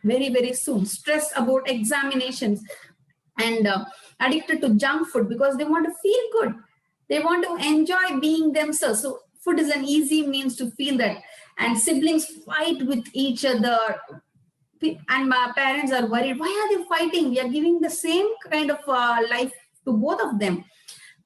very, very soon. Stress about examinations, and addicted to junk food because they want to feel good. They want to enjoy being themselves. So food is an easy means to feel that. And siblings fight with each other. And my parents are worried. Why are they fighting? We are giving the same kind of life to both of them.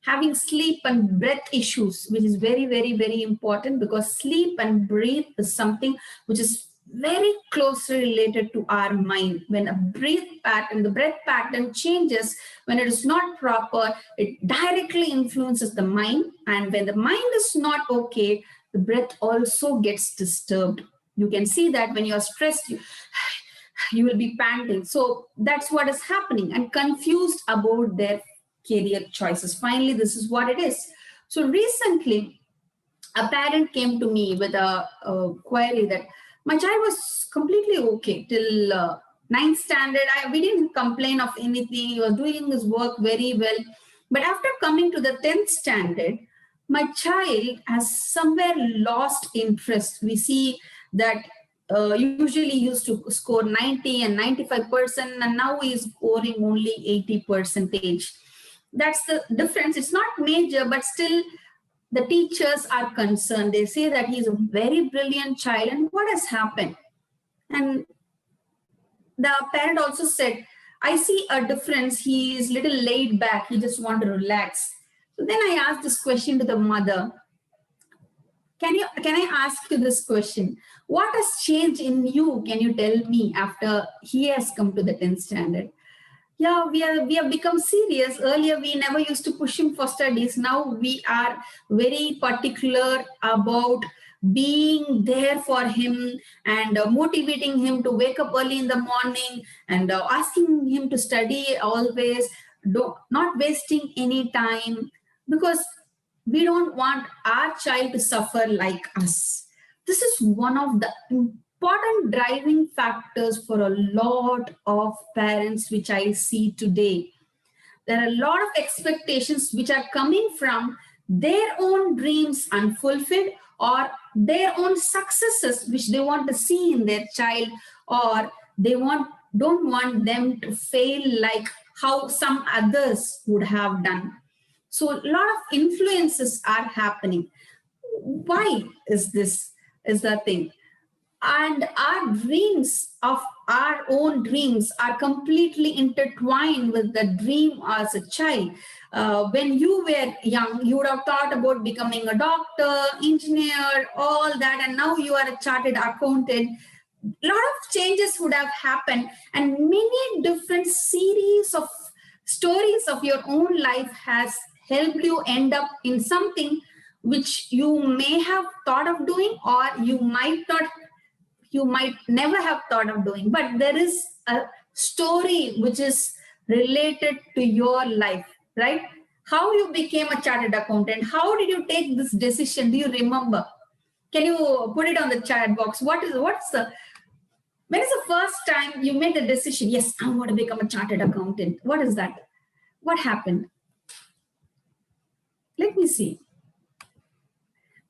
Having sleep and breath issues, which is very, very, very important, because sleep and breathe is something which is very closely related to our mind. When the breath pattern changes, when it is not proper, it directly influences the mind. And when the mind is not okay, the breath also gets disturbed. You can see that when you are stressed, you will be panting. So that's what is happening, and confused about their career choices. Finally, this is what it is. So recently, a parent came to me with a query that my child was completely okay till ninth standard. We didn't complain of anything. He was doing his work very well. But after coming to the 10th standard, my child has somewhere lost interest. We see that usually used to score 90 and 95%, and now he is scoring only 80%. That's the difference. It's not major, but still the teachers are concerned. They say that he's a very brilliant child, and what has happened? And the parent also said, I see a difference. He is little laid back. He just want to relax. So then I asked this question to the mother. Can I ask you this question? What has changed in you? Can you tell me after he has come to the 10th standard? Yeah, we have become serious. Earlier, we never used to push him for studies. Now we are very particular about being there for him and motivating him to wake up early in the morning and asking him to study always, not wasting any time, because we don't want our child to suffer like us. This is one of the important driving factors for a lot of parents which I see today. There are a lot of expectations which are coming from their own dreams unfulfilled, or their own successes which they want to see in their child, or they don't want them to fail like how some others would have done. So a lot of influences are happening. Why is this? Is the thing. And our dreams of our own dreams are completely intertwined with the dream as a child. When you were young, you would have thought about becoming a doctor, engineer, all that, and now you are a chartered accountant. A lot of changes would have happened, and many different series of stories of your own life has helped you end up in something which you may have thought of doing, or you might never have thought of doing. But there is a story which is related to your life, right? How you became a chartered accountant. How did you take this decision? Do you remember? Can you put it on the chat box? When is the first time you made the decision? Yes, I want to become a chartered accountant. What is that? What happened? Let me see.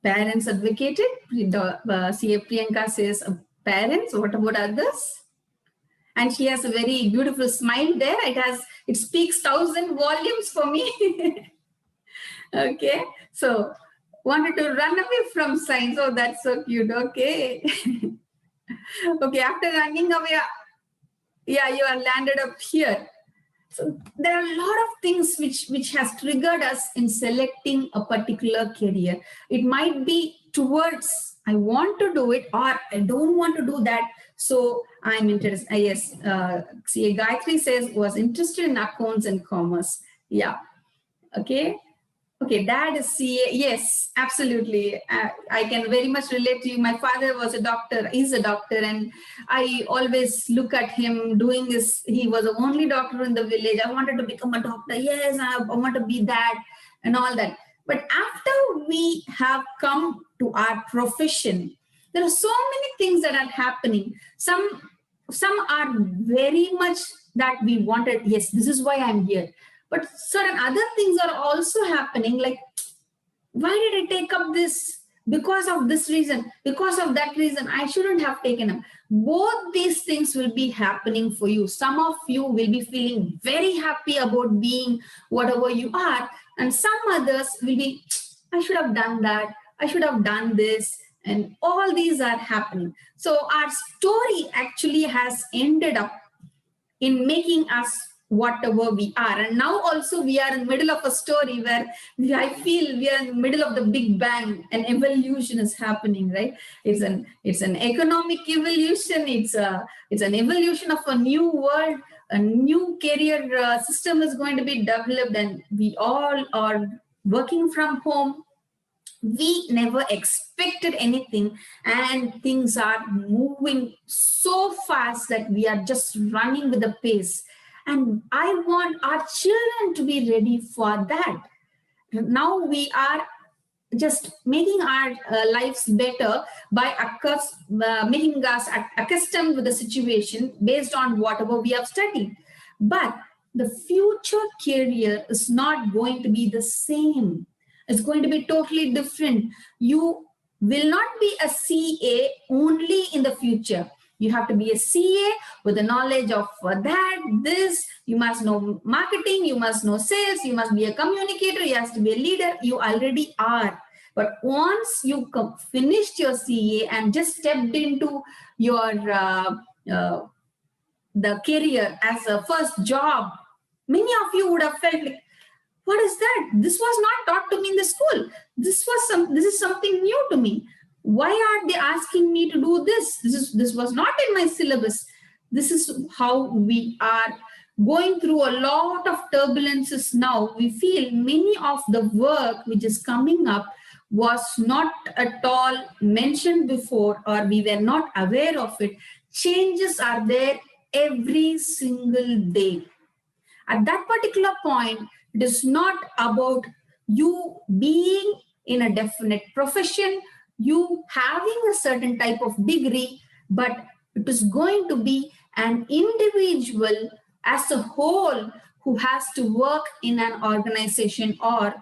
Parents advocated. CA Priyanka says parents. What about others? And she has a very beautiful smile there. It speaks 1,000 volumes for me. Okay. So wanted to run away from science. Oh, that's so cute. Okay. Okay. After running away, yeah, you are landed up here. So there are a lot of things which has triggered us in selecting a particular career. It might be towards I want to do it, or I don't want to do that. So I'm interested. Yes, CA Gayatri says was interested in accounts and commerce. Yeah. Okay. Okay, dad is CA. Yes, absolutely. I can very much relate to you. My father was a doctor. He's a doctor, and I always look at him doing this. He was the only doctor in the village. I wanted to become a doctor. Yes, I want to be that and all that. But after we have come to our profession, there are so many things that are happening. Some are very much that we wanted. Yes, this is why I'm here. But certain other things are also happening, like, why did I take up this? because of this reason, because of that reason, I shouldn't have taken them. Both these things will be happening for you. Some of you will be feeling very happy about being whatever you are, and some others will be, I should have done that, I should have done this, and all these are happening. So our story actually has ended up in making us whatever we are. And now also we are in the middle of a story where I feel we are in the middle of the Big Bang and evolution is happening, right? It's an economic evolution. It's an evolution of a new world. A new career system is going to be developed, and we all are working from home. We never expected anything, and things are moving so fast that we are just running with the pace. And I want our children to be ready for that. Now we are just making our lives better by making us accustomed with the situation based on whatever we have studied. But the future career is not going to be the same. It's going to be totally different. You will not be a CA only in the future. You have to be a CA with the knowledge of this. You must know marketing, you must know sales, you must be a communicator, you have to be a leader. You already are. But once you finished your CA and just stepped into your the career as a first job, many of you would have felt like, what is that? This was not taught to me in the school. This is something new to me. Why are they asking me to do this? This was not in my syllabus. This is how we are going through a lot of turbulences now. We feel many of the work which is coming up was not at all mentioned before, or we were not aware of it. Changes are there every single day. At that particular point, it is not about you being in a definite profession, you having a certain type of degree, but it is going to be an individual as a whole who has to work in an organization or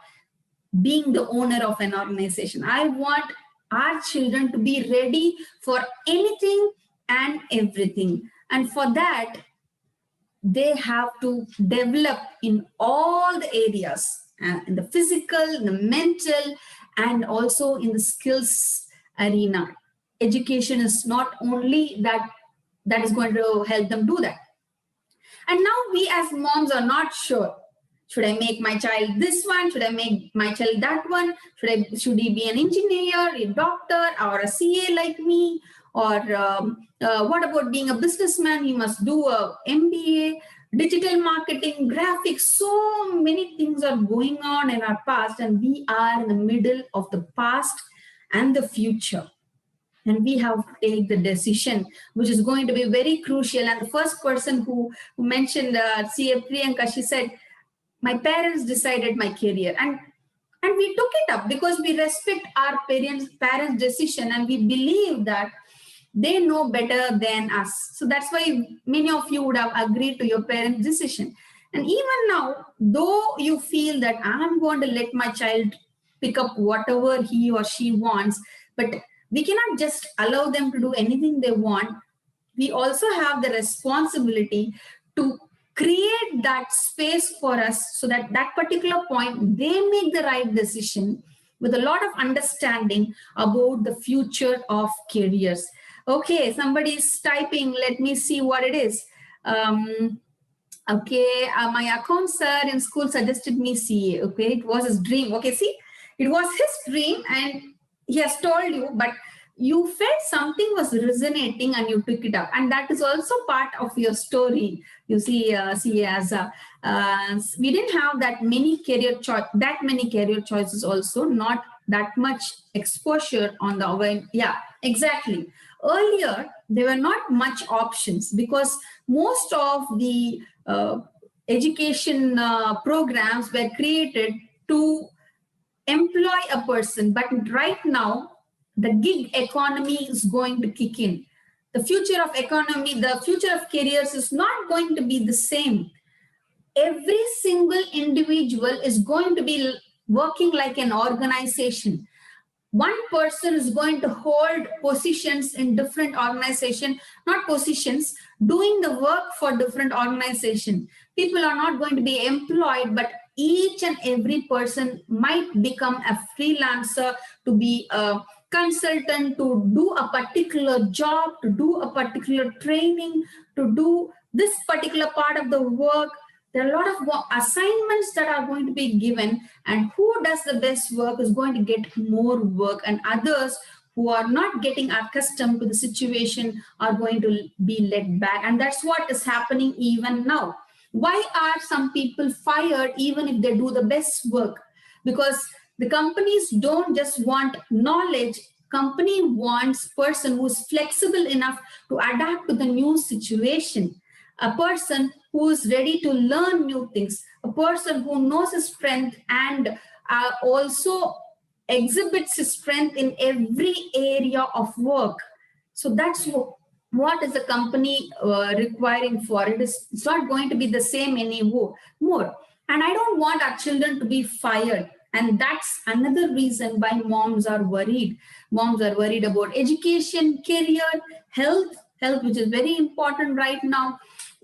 being the owner of an organization. I want our children to be ready for anything and everything. And for that, they have to develop in all the areas, in the physical, in the mental, and also in the skills arena. Education is not only that is going to help them do that. And now we as moms are not sure. Should I make my child this one? Should I make my child that one? Should he be an engineer, a doctor, or a CA like me? Or what about being a businessman? He must do a MBA, digital marketing, graphics. So many things are going on in our past, and we are in the middle of the past and the future. And we have to take the decision, which is going to be very crucial. And the first person who mentioned CA Priyanka, she said, my parents decided my career. And we took it up because we respect our parents' decision, and we believe that they know better than us. So that's why many of you would have agreed to your parents' decision. And even now, though you feel that I'm going to let my child pick up whatever he or she wants, but we cannot just allow them to do anything they want. We also have the responsibility to create that space for us so that that particular point, they make the right decision with a lot of understanding about the future of careers. Okay, somebody is typing. Let me see what it is. Okay, my account sir in school suggested me CA. Okay, it was his dream. Okay, see, it was his dream and he has told you, but you felt something was resonating and you took it up. And that is also part of your story. You see, CA as we didn't have that many career choices also, not that much exposure on the way. Yeah, exactly. Earlier, there were not much options because most of the education programs were created to employ a person. But right now, the gig economy is going to kick in. The future of economy, the future of careers is not going to be the same. Every single individual is going to be working like an organization. one person is going to hold positions in different organization, not positions, doing the work for different organization. People are not going to be employed, but each and every person might become a freelancer, to be a consultant, to do a particular job, to do a particular training, to do this particular part of the work. There are a lot of assignments that are going to be given, and who does the best work is going to get more work, and others who are not getting accustomed to the situation are going to be let back. And that's what is happening even now. Why are some people fired even if they do the best work? Because the companies don't just want knowledge. Company wants person who's flexible enough to adapt to the new situation, a person who is ready to learn new things, a person who knows his strength and also exhibits his strength in every area of work. So that's what is the company requiring for it. It's not going to be the same anymore. And I don't want our children to be fired. And that's another reason why moms are worried. Moms are worried about education, career, health, which is very important right now,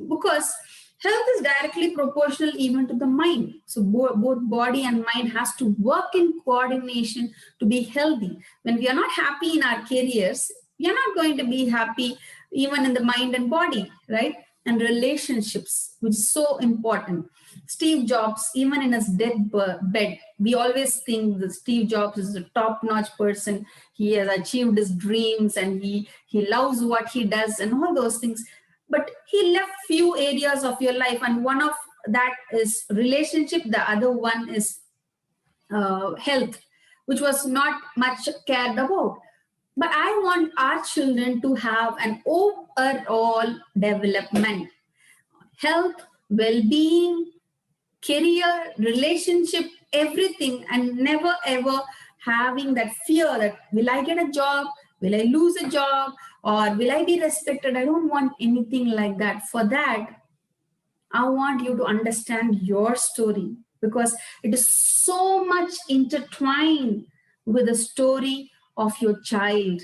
because health is directly proportional even to the mind. So both body and mind has to work in coordination to be healthy. When we are not happy in our careers, we are not going to be happy even in the mind and body, right? And relationships, which is so important. Steve Jobs, even in his death bed, we always think that Steve Jobs is a top-notch person. He has achieved his dreams and he loves what he does and all those things. But he left few areas of your life, and one of that is relationship. The other one is health, which was not much cared about. But I want our children to have an overall development, health, well-being, career, relationship, everything, and never ever having that fear that will I get a job, will I lose a job, or will I be respected? I don't want anything like that. For that, I want you to understand your story, because it is so much intertwined with the story of your child.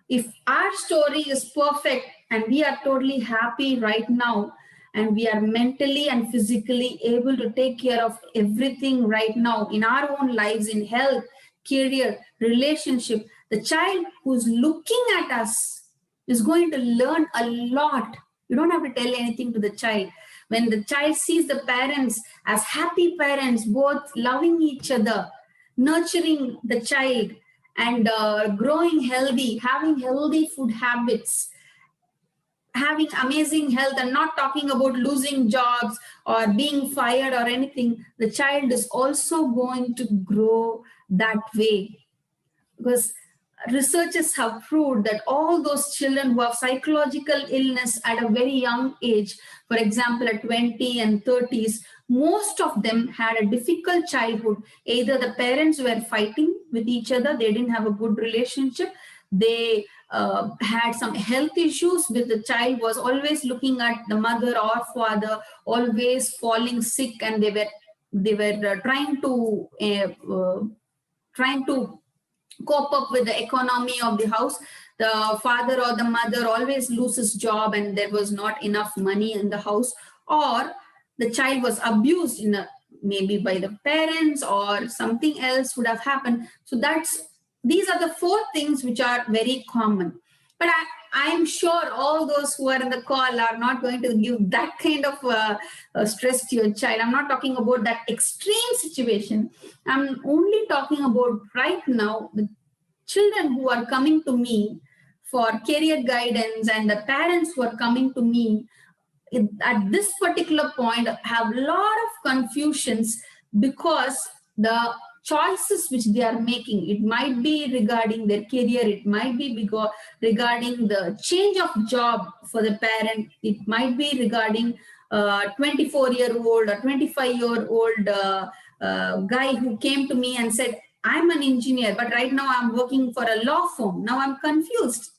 If our story is perfect and we are totally happy right now, and we are mentally and physically able to take care of everything right now in our own lives, in health, career, relationship, the child who's looking at us is going to learn a lot. You don't have to tell anything to the child. When the child sees the parents as happy parents, both loving each other, nurturing the child, and growing healthy, having healthy food habits, having amazing health, and not talking about losing jobs or being fired or anything, the child is also going to grow that way. Because researchers have proved that all those children who have psychological illness at a very young age, for example, at 20 and 30s, most of them had a difficult childhood. Either the parents were fighting with each other, they didn't have a good relationship, they had some health issues, with the child was always looking at the mother or father, always falling sick, and they were trying to cope up with the economy of the house. The father or the mother always loses job, and there was not enough money in the house, or the child was abused maybe by the parents, or something else would have happened. So these are the four things which are very common. But I'm sure all those who are in the call are not going to give that kind of stress to your child. I'm not talking about that extreme situation. I'm only talking about right now the children who are coming to me for career guidance, and the parents who are coming to me at this particular point have a lot of confusions, because the choices which they are making, it might be regarding their career, it might be regarding the change of job for the parent, it might be regarding 24-year-old or 25-year-old guy who came to me and said, I'm an engineer, but right now I'm working for a law firm. Now I'm confused.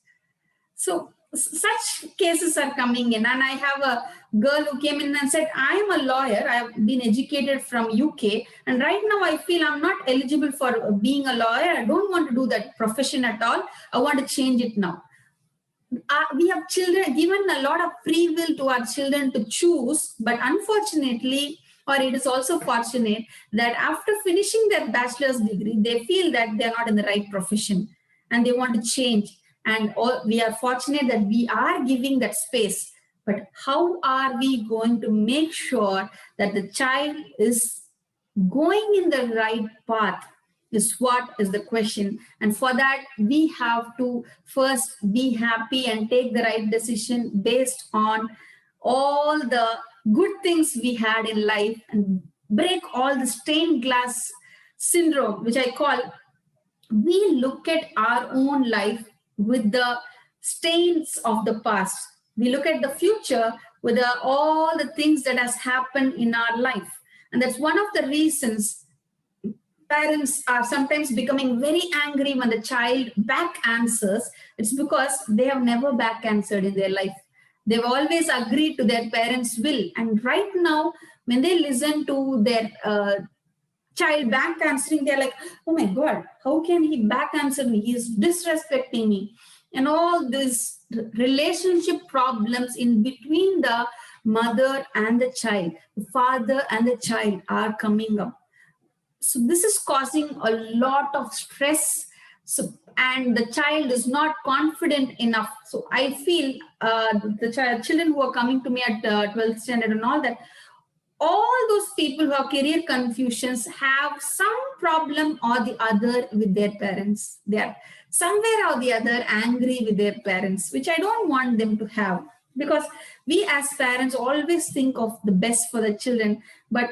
So such cases are coming in. And I have a girl who came in and said, I'm a lawyer. I've been educated from UK. And right now I feel I'm not eligible for being a lawyer. I don't want to do that profession at all. I want to change it now. We have children, given a lot of free will to our children to choose, but unfortunately, or it is also fortunate that after finishing their bachelor's degree, they feel that they're not in the right profession and they want to change. And we are fortunate that we are giving that space. But how are we going to make sure that the child is going in the right path is what is the question. And for that, we have to first be happy and take the right decision based on all the good things we had in life and break all the stained glass syndrome, which I call. We look at our own life with the stains of the past. We look at the future with all the things that has happened in our life. And that's one of the reasons parents are sometimes becoming very angry when the child back answers. It's because they have never back answered in their life. They've always agreed to their parents' will. And right now, when they listen to their child back answering, they're like, oh my God, how can he back answer me? He's disrespecting me. And all these relationship problems in between the mother and the child, the father and the child are coming up. So this is causing a lot of stress. So, and the child is not confident enough. So I feel the children who are coming to me at 12th standard and all that, all those people who have career confusions have some problem or the other with their parents. They are somewhere or the other angry with their parents, which I don't want them to have, because we as parents always think of the best for the children. But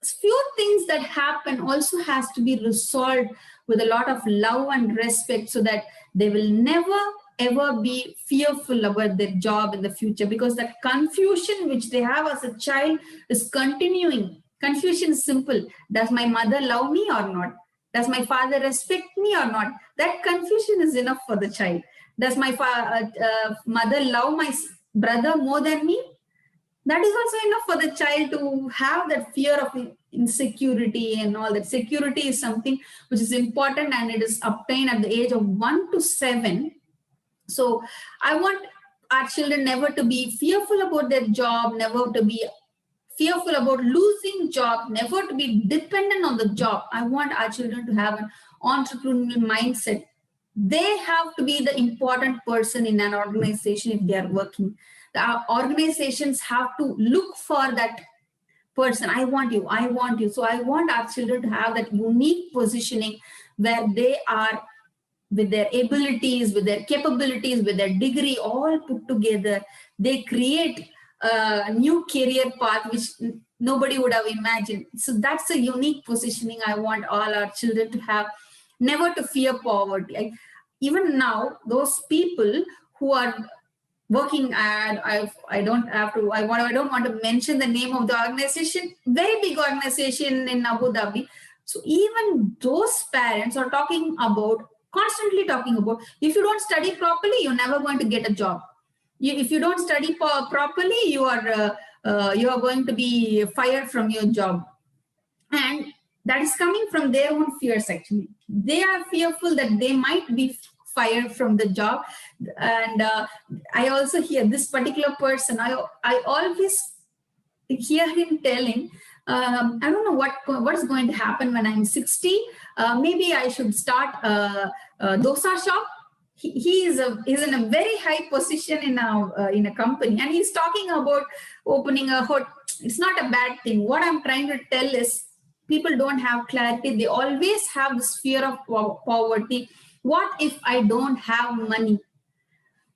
few things that happen also has to be resolved with a lot of love and respect, so that they will never ever be fearful about their job in the future, because that confusion which they have as a child is continuing. Confusion is simple. Does my mother love me or not? Does my father respect me or not? That confusion is enough for the child. Does my mother love my brother more than me? That is also enough for the child to have that fear of insecurity and all that. Security is something which is important, and it is obtained at the age of 1 to 7. So I want our children never to be fearful about their job, never to be fearful about losing job, never to be dependent on the job. I want our children to have an entrepreneurial mindset. They have to be the important person in an organization if they are working. The organizations have to look for that person. I want you, I want you. So I want our children to have that unique positioning where they are with their abilities, with their capabilities, with their degree all put together. They create a new career path which nobody would have imagined. So that's a unique positioning I want all our children to have. Never to fear poverty. Even now, those people who are working at, I don't want to mention the name of the organization, very big organization in Abu Dhabi. So even those parents are constantly talking about, if you don't study properly, you're never going to get a job. If you don't study properly, you are going to be fired from your job. And that is coming from their own fears, actually. They are fearful that they might be fired from the job. And I also hear this particular person, I always hear him telling, I don't know what is going to happen when I'm 60. Maybe I should start a dosa shop. He is in a very high position in a company, and he's talking about opening a hotel. It's not a bad thing. What I'm trying to tell is people don't have clarity. They always have this fear of poverty. What if I don't have money?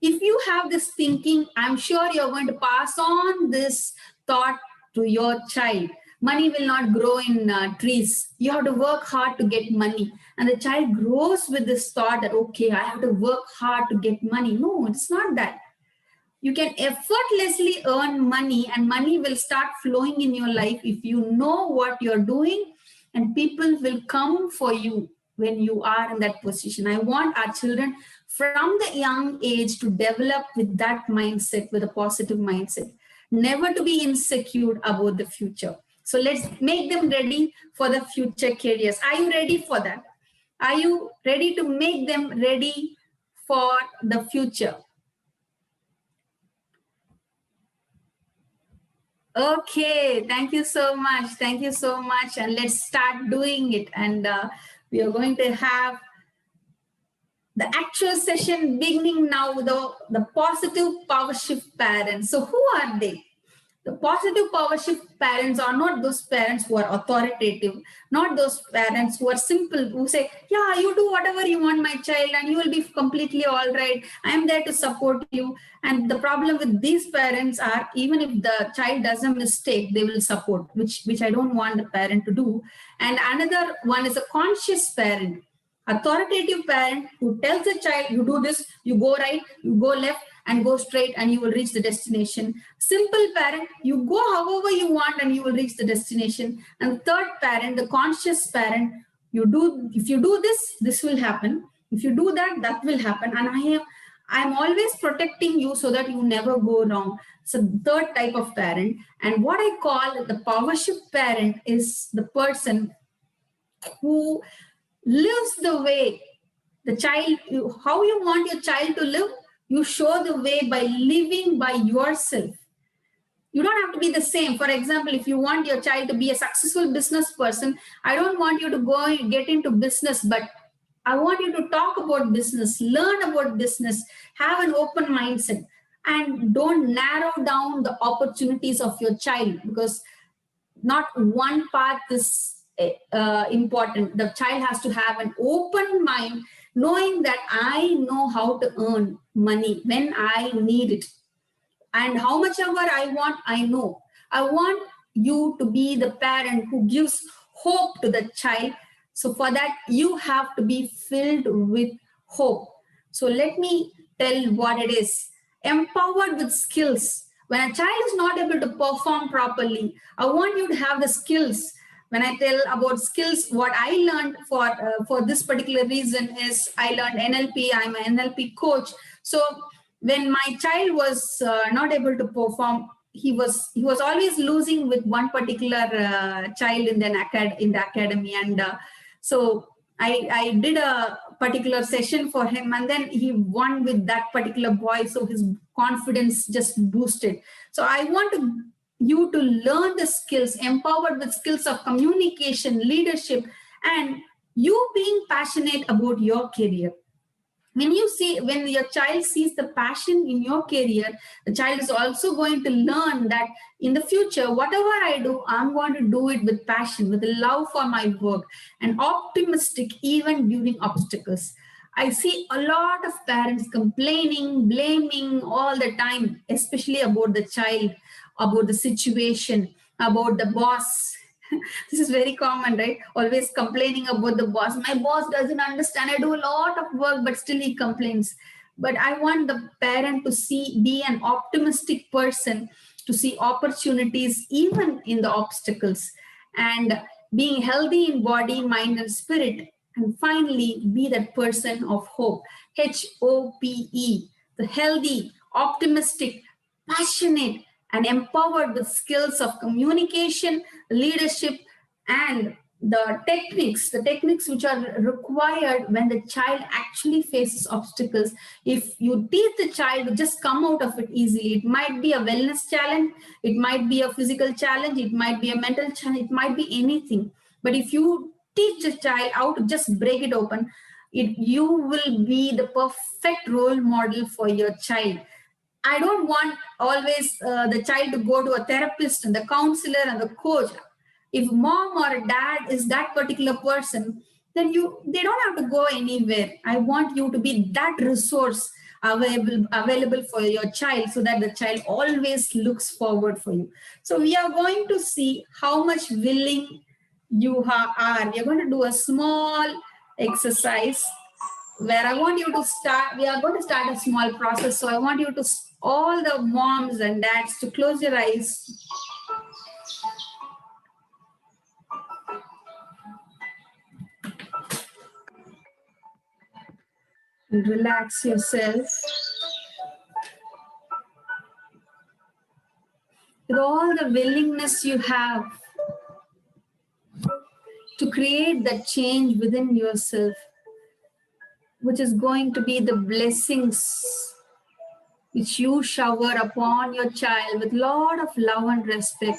If you have this thinking, I'm sure you're going to pass on this thought to your child. Money will not grow in trees. You have to work hard to get money. And the child grows with this thought that, okay, I have to work hard to get money. No, it's not that. You can effortlessly earn money, and money will start flowing in your life if you know what you're doing, and people will come for you when you are in that position. I want our children from the young age to develop with that mindset, with a positive mindset, never to be insecure about the future. So let's make them ready for the future careers. Are you ready for that? Are you ready to make them ready for the future? Okay, thank you so much. Thank you so much. And let's start doing it. And we are going to have the actual session beginning now with the positive power shift parents. So who are they? The positive power shift parents are not those parents who are authoritative, not those parents who are simple, who say, yeah, you do whatever you want, my child, and you will be completely all right. I am there to support you. And the problem with these parents are, even if the child does a mistake, they will support, which I don't want the parent to do. And another one is a conscious parent, authoritative parent who tells the child, you do this, you go right, you go left, and go straight, and you will reach the destination. Simple parent, you go however you want and you will reach the destination. And the third parent, the conscious parent, if you do this, this will happen. If you do that, that will happen. And I'm always protecting you so that you never go wrong. So the third type of parent. And what I call the power shift parent is the person who lives the way the child, how you want your child to live, you show the way by living by yourself. You don't have to be the same. For example, if you want your child to be a successful business person, I don't want you to go and get into business, but I want you to talk about business, learn about business, have an open mindset, and don't narrow down the opportunities of your child, because not one path is important. The child has to have an open mind, knowing that I know how to earn money when I need it. And how much ever I want, I know. I want you to be the parent who gives hope to the child. So for that, you have to be filled with hope. So let me tell what it is. Empowered with skills. When a child is not able to perform properly, I want you to have the skills. When I tell about skills, what I learned for this particular reason is I learned NLP. I'm an NLP coach. So when my child was not able to perform, he was always losing with one particular child in the academy, and so I did a particular session for him, and then he won with that particular boy, so his confidence just boosted. So I want you to learn the skills, empowered with skills of communication, leadership, and you being passionate about your career. When your child sees the passion in your career, the child is also going to learn that in the future, whatever I do, I'm going to do it with passion, with a love for my work, and optimistic even during obstacles. I see a lot of parents complaining, blaming all the time, especially about the child, about the situation, about the boss. This is very common, right? Always complaining about the boss. My boss doesn't understand. I do a lot of work, but still he complains. But I want the parent to be an optimistic person, to see opportunities even in the obstacles, and being healthy in body, mind, and spirit. And finally, be that person of hope. HOPE, the healthy, optimistic, passionate, and empowered with skills of communication, leadership, and the techniques which are required when the child actually faces obstacles. If you teach the child to just come out of it easily, it might be a wellness challenge, it might be a physical challenge, it might be a mental challenge, it might be anything. But if you teach the child how to just break it open, you will be the perfect role model for your child. I don't want always the child to go to a therapist and the counselor and the coach. If mom or dad is that particular person, then they don't have to go anywhere. I want you to be that resource available for your child, so that the child always looks forward for you. So we are going to see how much willing you are. We are going to do a small exercise where I want you to start. We are going to start a small process. So I want you to, all the moms and dads, to close your eyes. Relax yourself. With all the willingness you have to create that change within yourself, which is going to be the blessings which you shower upon your child with a lot of love and respect.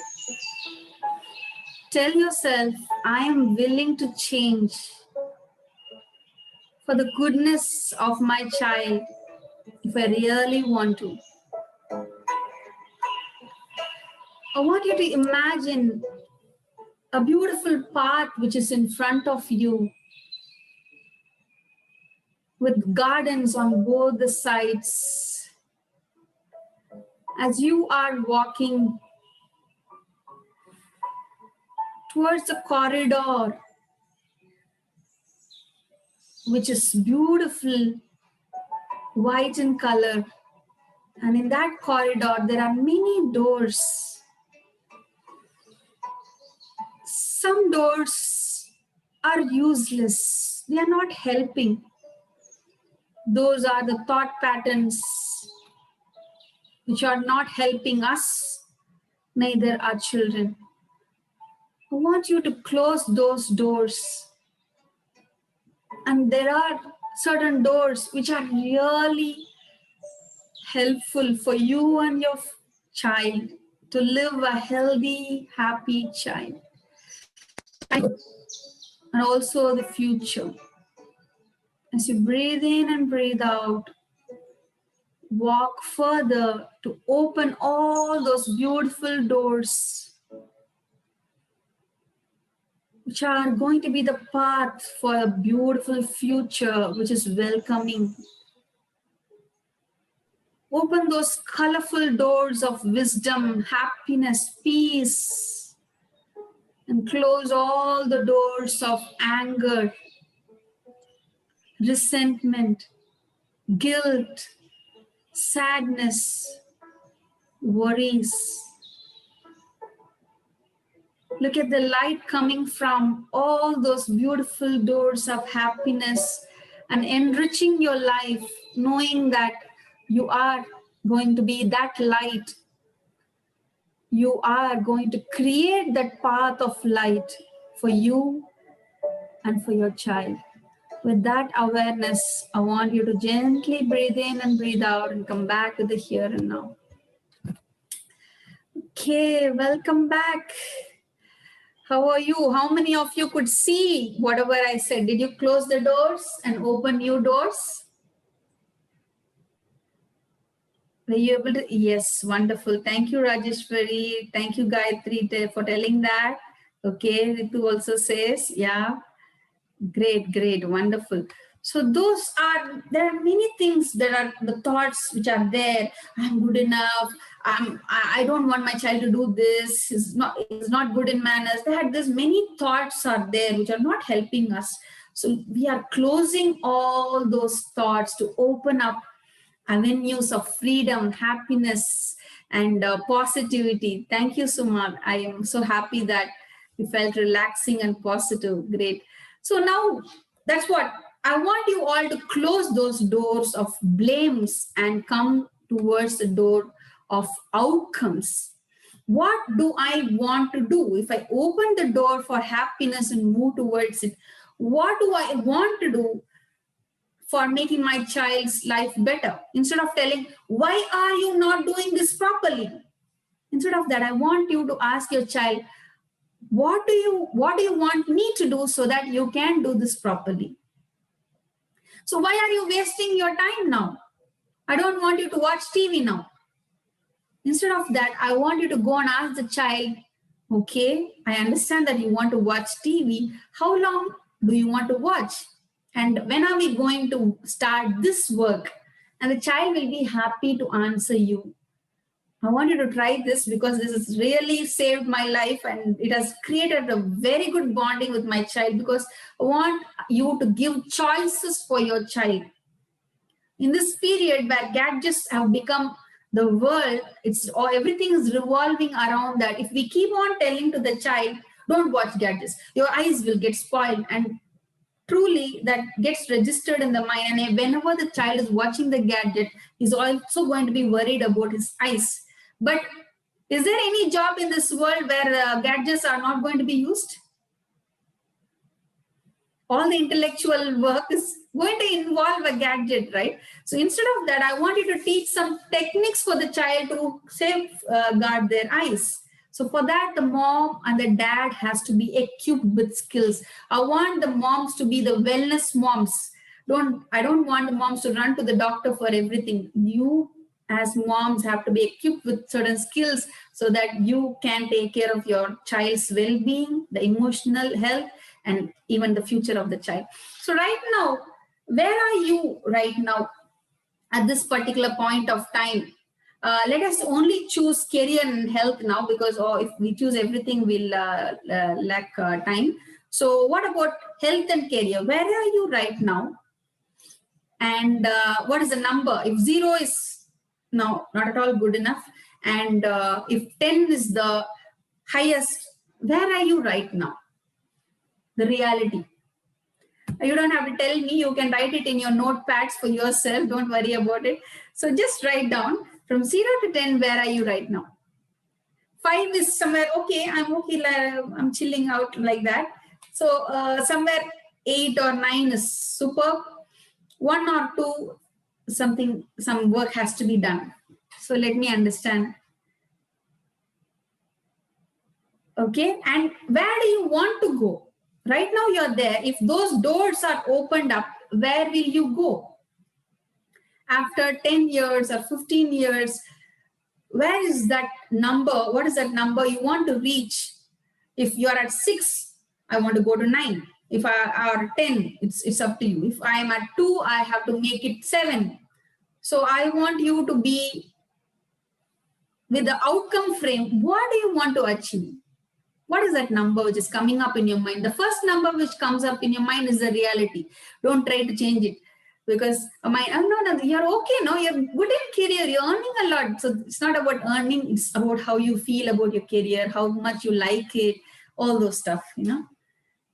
Tell yourself, I am willing to change for the goodness of my child if I really want to. I want you to imagine a beautiful path which is in front of you with gardens on both the sides. As you are walking towards the corridor, which is beautiful, white in color, and in that corridor there are many doors. Some doors are useless, they are not helping. Those are the thought patterns which are not helping us, neither our children. I want you to close those doors. And there are certain doors which are really helpful for you and your child to live a healthy, happy child. And also the future. As you breathe in and breathe out, walk further to open all those beautiful doors which are going to be the path for a beautiful future which is welcoming. Open those colorful doors of wisdom, happiness, peace, and close all the doors of anger, resentment, guilt, sadness, worries. Look at the light coming from all those beautiful doors of happiness and enriching your life, knowing that you are going to be that light. You are going to create that path of light for you and for your child. With that awareness, I want you to gently breathe in and breathe out and come back to the here and now. Okay, welcome back. How are you? How many of you could see whatever I said? Did you close the doors and open new doors? Were you able to? Yes, wonderful. Thank you, Rajeshwari. Thank you, Gayatri, for telling that. Okay, Ritu also says, yeah. Great, great, wonderful. So there are many things that are the thoughts which are there. I'm good enough. I don't want my child to do this. He's not good in manners. There's many thoughts are there which are not helping us. So we are closing all those thoughts to open up avenues of freedom, happiness, and positivity. Thank you, Suma. I am so happy that you felt relaxing and positive. Great. So now that's what I want you all to close those doors of blames and come towards the door of outcomes. What do I want to do? If I open the door for happiness and move towards it, what do I want to do for making my child's life better? Instead of telling, why are you not doing this properly? Instead of that, I want you to ask your child, what do you want me to do so that you can do this properly? So why are you wasting your time now? I don't want you to watch TV now. Instead of that, I want you to go and ask the child, okay, I understand that you want to watch TV. How long do you want to watch? And when are we going to start this work? And the child will be happy to answer you. I want you to try this because this has really saved my life and it has created a very good bonding with my child, because I want you to give choices for your child. In this period where gadgets have become the world, everything is revolving around that. If we keep on telling to the child, don't watch gadgets, your eyes will get spoiled, and truly that gets registered in the mind, and whenever the child is watching the gadget, he's also going to be worried about his eyes. But is there any job in this world where gadgets are not going to be used? All the intellectual work is going to involve a gadget, right? So instead of that, I want you to teach some techniques for the child to safeguard their eyes. So for that, the mom and the dad has to be equipped with skills. I want the moms to be the wellness moms. I don't want the moms to run to the doctor for everything. You as moms have to be equipped with certain skills so that you can take care of your child's well-being, the emotional health, and even the future of the child. So right now, where are you right now at this particular point of time? Let us only choose career and health now, because if we choose everything, we'll lack time. So what about health and career? Where are you right now? And what is the number? If 0 is not at all good enough, and if 10 is the highest, where are you right now? The reality. You don't have to tell me. You can write it in your notepads for yourself. Don't worry about it. So just write down from 0 to 10, where are you right now? 5 is somewhere, okay, I'm okay, I'm chilling out like that. So somewhere 8 or 9 is superb. 1 or 2, some work has to be done. So let me understand. Okay, and where do you want to go? Right now you're there. If those doors are opened up, where will you go? After 10 years or 15 years, where is that number? What is that number you want to reach? If you're at 6, I want to go to 9. If I are 10, it's up to you. If I am at 2, I have to make it 7. So I want you to be with the outcome frame. What do you want to achieve? What is that number which is coming up in your mind? The first number which comes up in your mind is the reality. Don't try to change it, because no, you're okay, no, you're good in career, you're earning a lot. So it's not about earning, it's about how you feel about your career, how much you like it, all those stuff,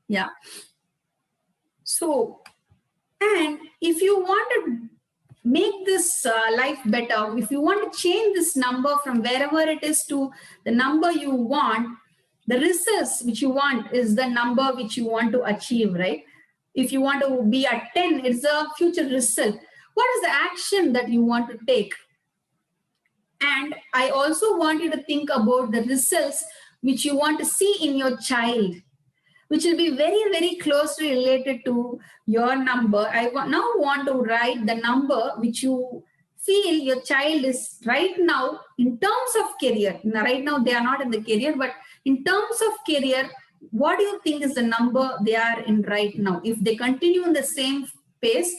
Yeah. So, and if you want to make this life better, if you want to change this number from wherever it is to the number you want, the results which you want is the number which you want to achieve, right? If you want to be at 10, it's a future result. What is the action that you want to take? And I also want you to think about the results which you want to see in your child, which will be very, very closely related to your number. I now want to write the number which you feel your child is right now in terms of career. Now, right now, they are not in the career, but in terms of career, what do you think is the number they are in right now? If they continue in the same pace,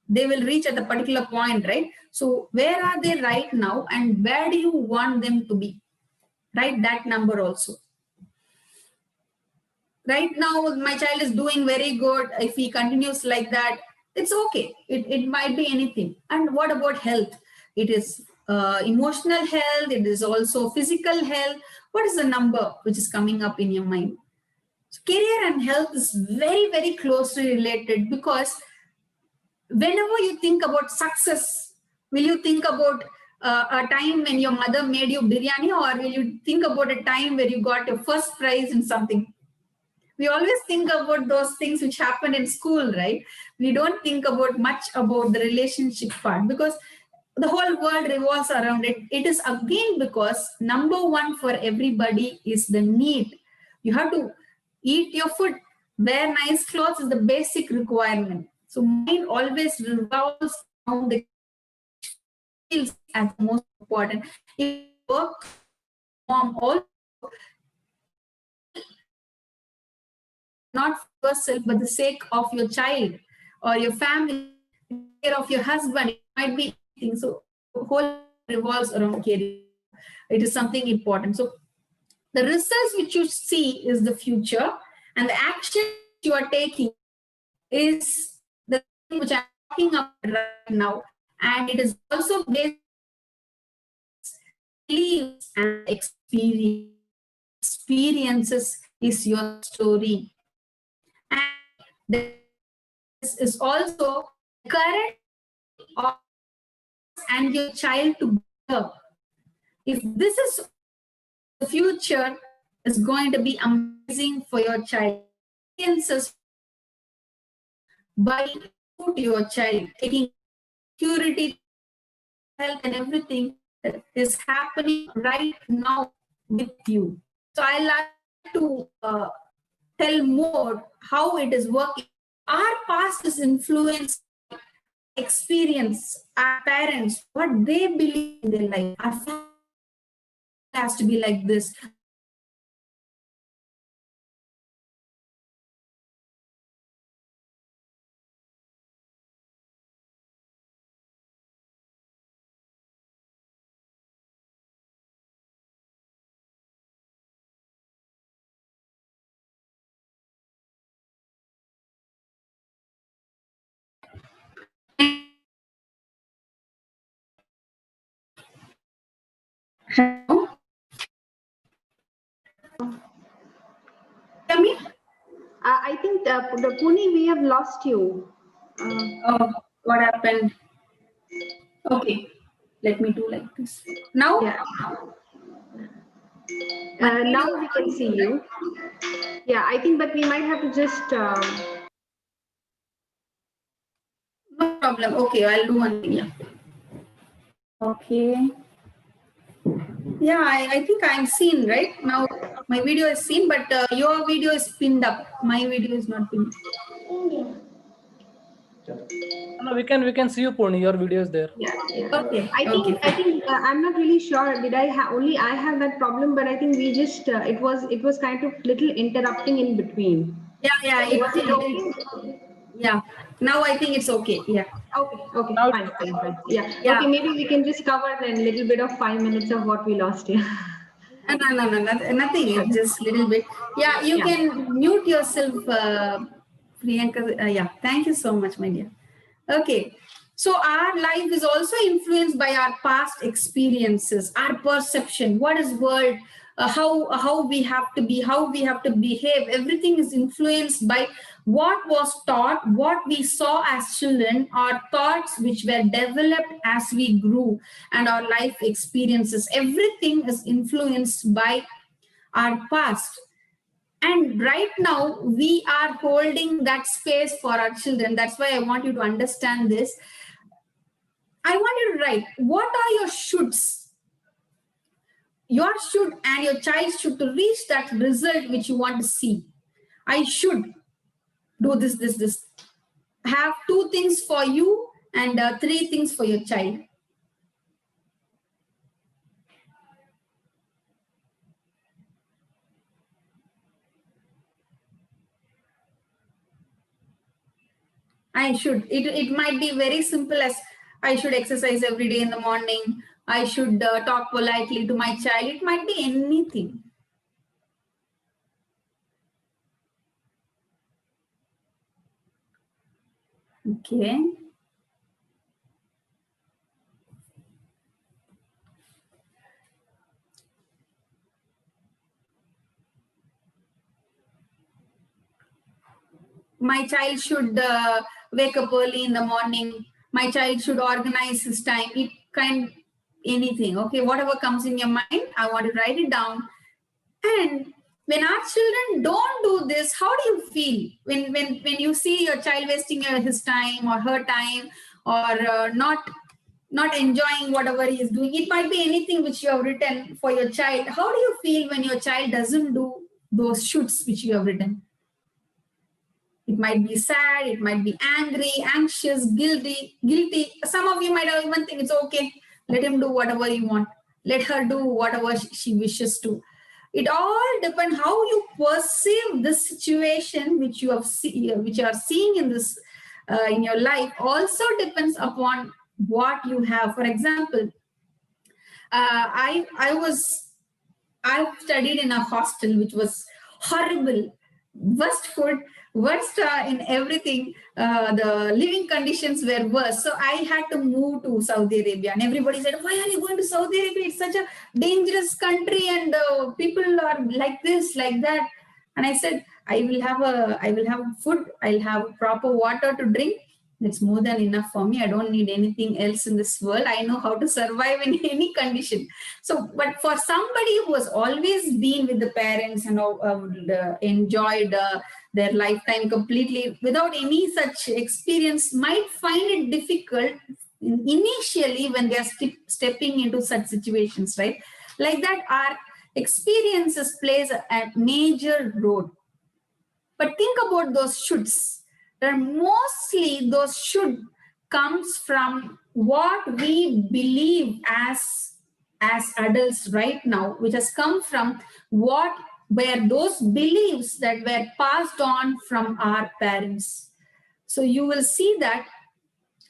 they will reach at a particular point, right? So where are they right now, and where do you want them to be? Write that number also. Right now, my child is doing very good. If he continues like that, it's okay. It might be anything. And what about health? It is emotional health. It is also physical health. What is the number which is coming up in your mind? So career and health is very, very closely related, because whenever you think about success, will you think about a time when your mother made you biryani, or will you think about a time where you got your first prize in something? We always think about those things which happened in school, right? We don't think about much about the relationship part, because the whole world revolves around it. It is again because number one for everybody is the need. You have to eat your food, wear nice clothes is the basic requirement. So mind always revolves around the skills as the most important. If work, mom also, not for yourself, but the sake of your child or your family, care of your husband, it might be anything. So the whole revolves around career. It is something important. So the results which you see is the future, and the action you are taking is the thing which I'm talking about right now. And it is also based on beliefs and experiences is your story. And the is also current and your child to grow. If this is the future, is going to be amazing for your child. By to your child, taking security, health, and everything that is happening right now with you. So I like to tell more how it is working. Our past is influenced experience, our parents, what they believe in their life. Our family has to be like this. Hello? Tell me. I think the Pune, we have lost you. Oh, what happened? Okay, let me do like this. Now? Yeah. Now we can see you. Yeah, I think, but we might have to just. No problem. Okay, I'll do one thing. Yeah. Okay. Yeah, I think I'm seen, right? Now my video is seen, but your video is pinned up. My video is not pinned. No, we can see you, Purni. Your video is there. Yeah. Okay. I think I'm not really sure. Did I have only I have that problem? But I think we just it was kind of little interrupting in between. Yeah. Yeah. Now I think it's okay. Yeah. Okay. Now Fine. Yeah. Yeah. Okay. Maybe we can just cover a little bit of 5 minutes of what we lost here. No, nothing. It's just little bit. Yeah, you can mute yourself, Priyanka. Yeah, thank you so much, my dear. Okay, so our life is also influenced by our past experiences, our perception. What is world? How we have to be, how we have to behave. Everything is influenced by what was taught, what we saw as children, our thoughts which were developed as we grew, and our life experiences. Everything is influenced by our past. And right now, we are holding that space for our children. That's why I want you to understand this. I want you to write, what are your shoulds? Your should and your child should to reach that result which you want to see. I should do this. Have 2 things for you and 3 things for your child. I should. It might be very simple as I should exercise every day in the morning. I should talk politely to my child. It might be anything. Okay. My child should wake up early in the morning. My child should organize his time. It kind anything. Okay, whatever comes in your mind, I want to write it down. And when our children don't do this, how do you feel when you see your child wasting his time or her time, or not enjoying whatever he is doing? It might be anything which you have written for your child. How do you feel when your child doesn't do those shoots which you have written? It might be sad, it might be angry, anxious, guilty. Some of you might even think it's okay. Let him do whatever he wants. Let her do whatever she wishes to. It all depends how you perceive this situation which you are seeing in this in your life. Also depends upon what you have. For example, I studied in a hostel which was horrible, worst food, worst in everything. The living conditions were worse. So I had to move to Saudi Arabia, and everybody said, "Why are you going to Saudi Arabia? It's such a dangerous country, and people are like this, like that." And I said, I will have food, I'll have proper water to drink. It's more than enough for me. I don't need anything else in this world. I know how to survive in any condition. So, but for somebody who has always been with the parents and enjoyed their lifetime completely without any such experience, might find it difficult initially when they are stepping into such situations, right? Like that, our experiences plays a major role. But think about those shoulds. Mostly those should comes from what we believe as adults right now, which has come from what were those beliefs that were passed on from our parents. So you will see that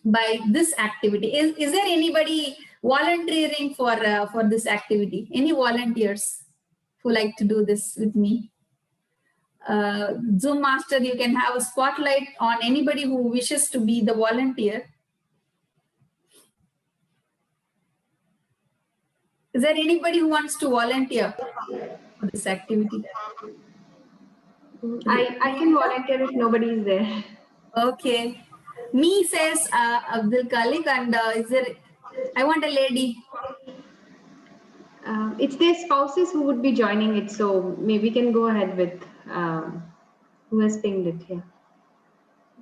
by this activity. Is there anybody volunteering for this activity? Any volunteers who like to do this with me? Zoom Master, you can have a spotlight on anybody who wishes to be the volunteer. Is there anybody who wants to volunteer for this activity? I can volunteer if nobody is there. Okay. Me says Abdul Khalik, and is there? I want a lady. It's their spouses who would be joining it, so maybe we can go ahead with who has pinged it here.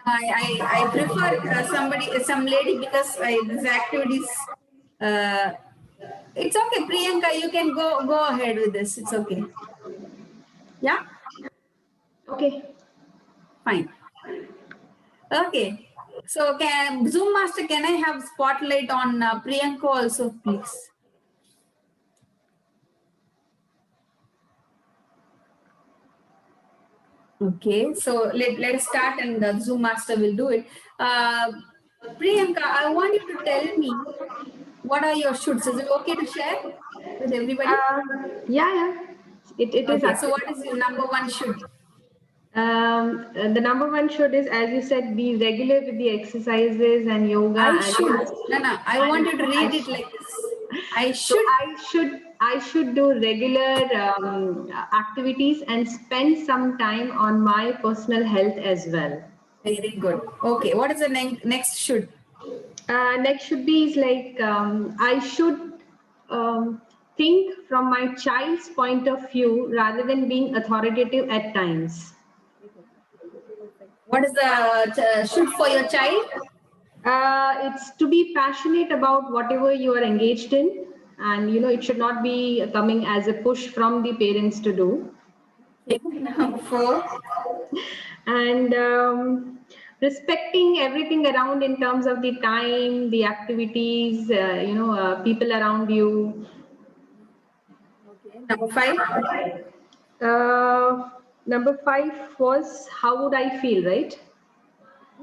I prefer some lady, because this activities. It's okay, Priyanka. You can go ahead with this. It's okay. Yeah. Okay. Fine. Okay. So, Zoom Master, can I have spotlight on Priyanka also, please? Okay. So let us start, and the Zoom Master will do it. Priyanka, I want you to tell me what are your shoulds. Is it okay to share with everybody? Yeah. It is. Okay. So what is your number one should? The number one should is, as you said, be regular with the exercises and yoga. I want you to read it like this. I should do regular activities and spend some time on my personal health as well. Very good. Okay. What is the next should? Next should be is like I should think from my child's point of view rather than being authoritative at times. What is the should for your child? It's to be passionate about whatever you are engaged in, and it should not be coming as a push from the parents to do. Number 4. And respecting everything around in terms of the time, the activities, people around you. Okay. Number 5. Number 5 was how would I feel, right?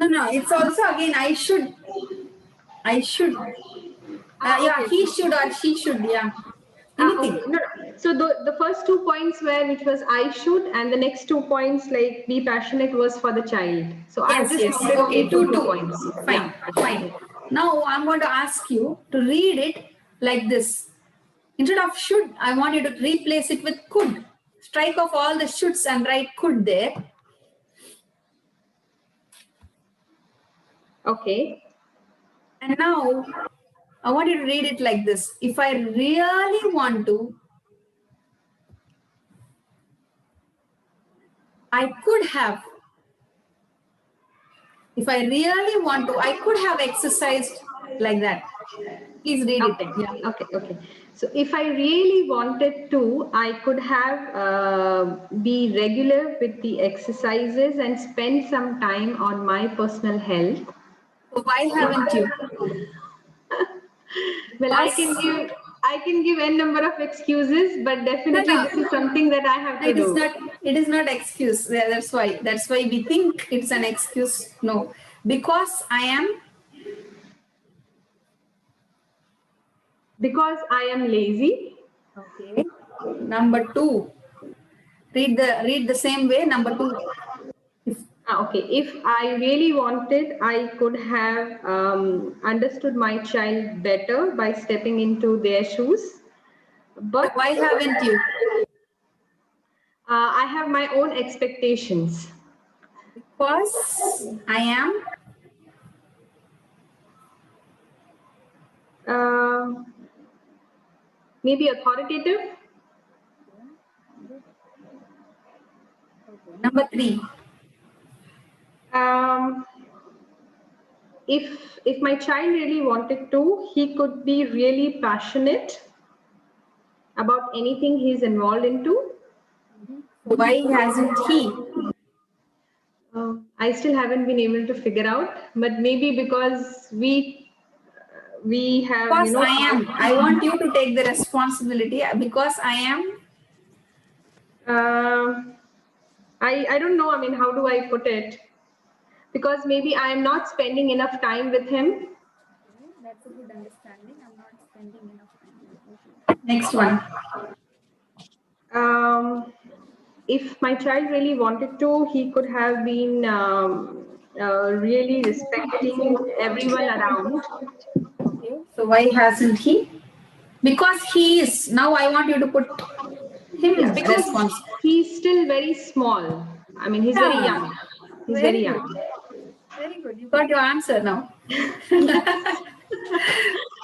No. It's also again I should. Yeah, he should or she should. Yeah. Anything. Okay. No. So the first 2 points were, which was I should, and the next 2 points, like be passionate, was for the child. So Yes. Okay. 2 points. Fine. Now I'm going to ask you to read it like this. Instead of should, I want you to replace it with could. Strike off all the shoulds and write could there. Okay. And now I want you to read it like this. If I really want to, I could have. If I really want to, I could have exercised like that. Please read it. Yeah. Okay. So if I really wanted to, I could have be regular with the exercises and spend some time on my personal health. So why haven't you? Well, I can give n number of excuses, but definitely this is something that I have to do. It is not excuse. That's why we think it's an excuse. No, because I am lazy. Okay. Number 2. Read the same way. Number 2. Okay. If I really wanted, I could have understood my child better by stepping into their shoes. But why haven't you? I have my own expectations. Because I am. Maybe authoritative. Number 3. If my child really wanted to, he could be really passionate about anything he's involved into. Why hasn't he? I still haven't been able to figure out, but maybe because we have, Because I am. I want you to take the responsibility. Because I am. I don't know. I mean, how do I put it? Because maybe I am not spending enough time with him. That's a good understanding. I'm not spending enough time. Next one. If my child really wanted to, he could have been really respecting everyone around. Okay. So why hasn't he? Because he is. Now I want you to put him because responsible. He's still very small. I mean, he's very young. He's very young. Very good. You got your answer now.